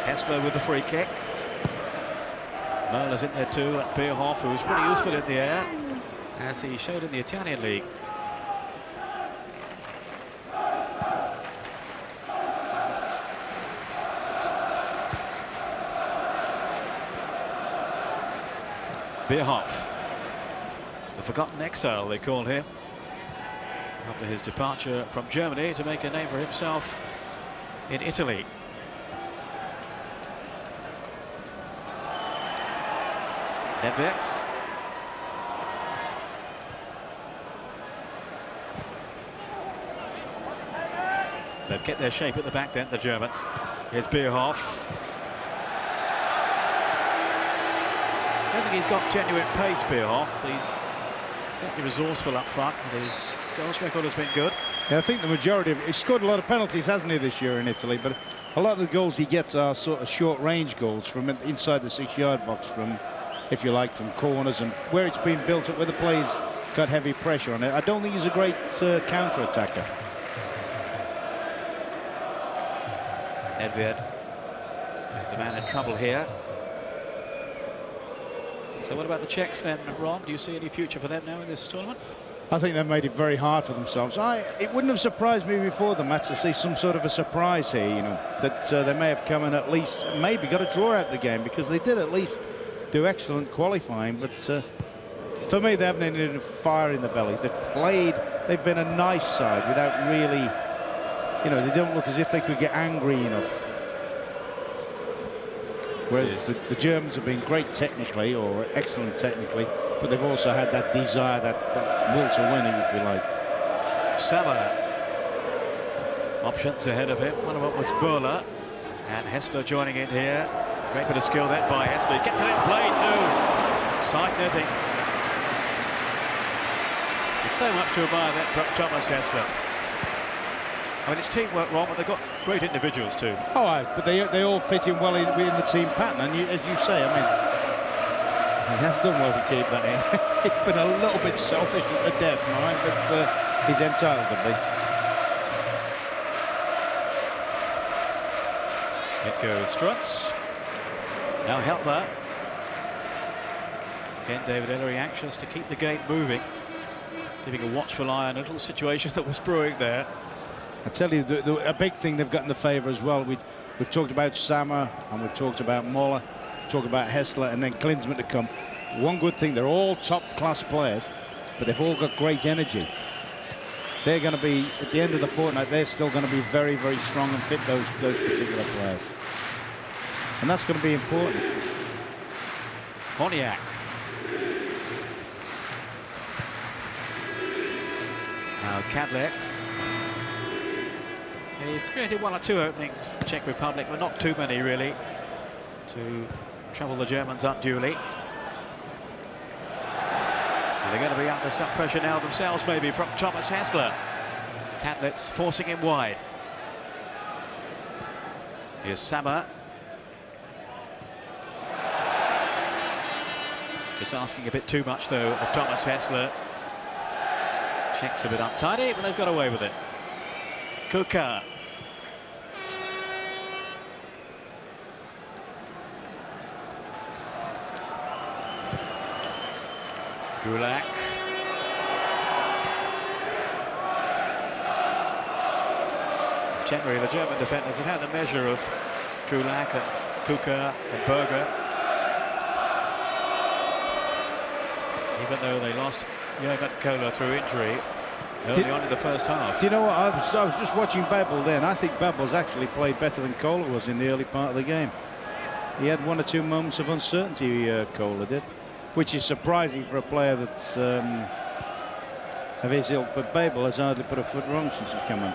Hessler with the free kick. Merler's in there too, and Bierhoff, who was pretty useful in the air, as he showed in the Italian league. Bierhoff, the forgotten exile they call him, after his departure from Germany to make a name for himself in Italy. Nedved. They've kept their shape at the back then, the Germans. Here's Bierhoff. I don't think he's got genuine pace, Bierhoff, but he's certainly resourceful up front, and his goals record has been good. Yeah, I think the majority of he's scored a lot of penalties, hasn't he, this year in Italy? But a lot of the goals he gets are sort of short-range goals from inside the 6-yard box, from, if you like, from corners and where it's been built up, where the play's got heavy pressure on it. I don't think he's a great counter-attacker. Nedved is the man in trouble here. So what about the Czechs then, Ron? Do you see any future for them now in this tournament? I think they've made it very hard for themselves. It wouldn't have surprised me before the match to see some sort of a surprise here, you know, that they may have come and at least maybe got a draw out of the game, because they did at least do excellent qualifying. But for me, they haven't needed a fire in the belly. They've been a nice side without really, you know, they don't look as if they could get angry enough. Whereas the Germans have been great technically, or excellent technically, but they've also had that desire, that will to winning, if you like. Sammer. Options ahead of him. One of them was Böhler. And Hessler joining in here. Great bit of skill then by Hessler. He kept it in play too. Side netting. It's so much to admire that from Thomas Hessler. I mean, it's teamwork, Ron, but they've got Great individuals too. Oh, but they all fit in well within the team pattern. And as you say, I mean, he has done well to keep that in. He's been a little bit selfish at the death, right? But he's entitled to be. It goes Struts. Now Helper. Again, David Ellery anxious to keep the game moving, keeping a watchful eye on a little situation that was brewing there. I tell you, a big thing they've got in the favour as well. We've talked about Sammer and we've talked about Moller, talked about Hessler, and then Klinsmann to come. One good thing, they're all top-class players, but they've all got great energy. They're going to be, at the end of the fortnight, they're still going to be very, very strong and fit, those particular players. And that's going to be important. Honiak. Now Kadlec. He's created one or two openings in the Czech Republic, but not too many really to trouble the Germans unduly. And they're going to be under some pressure now themselves, maybe from Thomas Hessler. Kadlec forcing him wide. Here's Sammer. Just asking a bit too much though of Thomas Hessler. Czechs a bit untidy, but they've got away with it. Kuka. Drulak. Generally, the German defenders have had the measure of Drulak and Kuka and Berger. Even though they lost Jürgen Kohler through injury early on in the first half. Do you know what? I was just watching Babel then. I think Babel's actually played better than Kohler was in the early part of the game. He had one or two moments of uncertainty, Kohler did, which is surprising for a player that's of his ilk. But Babel has hardly put a foot wrong since he's come in.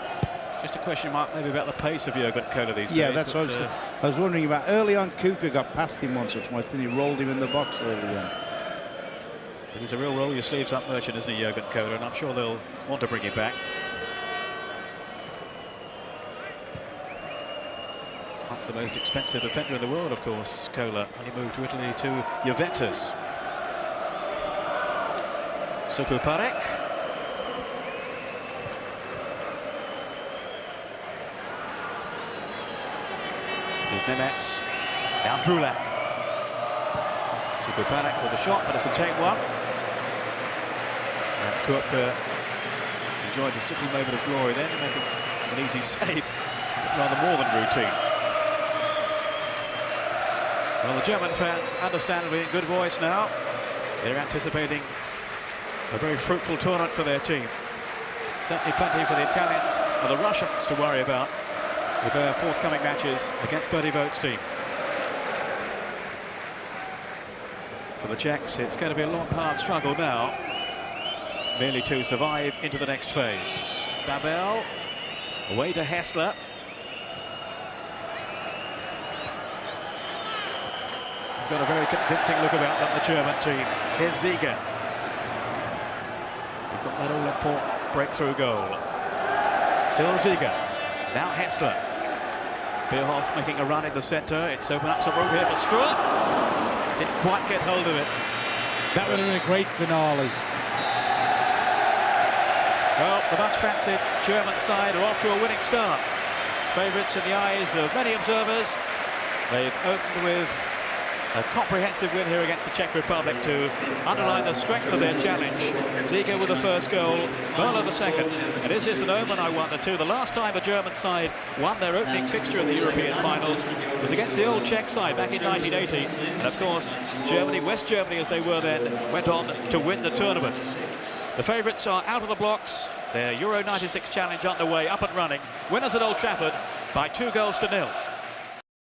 Just a question mark maybe about the pace of Jürgen Kohler these days. Yeah, that's what I was wondering about. Early on, Kuka got past him once or twice, then he rolled him in the box early on. But he's a real roll your sleeves up merchant, isn't he, Jürgen Kohler? And I'm sure they'll want to bring him back. That's the most expensive defender in the world, of course, Kohler, when he moved to Italy to Juventus. Sukuparek. This is Nemets. Now Drulak. Sukuparek with a shot, but it's a take one. And Kuka enjoyed his little moment of glory then, making an easy save, but rather more than routine. Well, the German fans, understandably in good voice now. They're anticipating a very fruitful tournament for their team. Certainly plenty for the Italians and the Russians to worry about with their forthcoming matches against Bertie Vogt's team. For the Czechs, it's going to be a long, hard struggle now, merely to survive into the next phase. Babel, away to Hessler. Got a very convincing look about them, the German team. Here's Ziege. We've got that all-important breakthrough goal. Still Ziege. Now Hessler. Bierhoff making a run in the centre. It's opened up some room here for Struts. Didn't quite get hold of it. That would have been a great finale. Well, the much-fancied German side are off to a winning start. Favourites in the eyes of many observers. They've opened with a comprehensive win here against the Czech Republic to underline the strength of their challenge. Ziege with the first goal, Möller the second. And is this an omen, I wonder, too? The last time a German side won their opening fixture in the European finals was against the old Czech side back in 1980. And of course, Germany, West Germany as they were then, went on to win the tournament. The favourites are out of the blocks. Their Euro 96 challenge underway, up and running. Winners at Old Trafford by 2-0.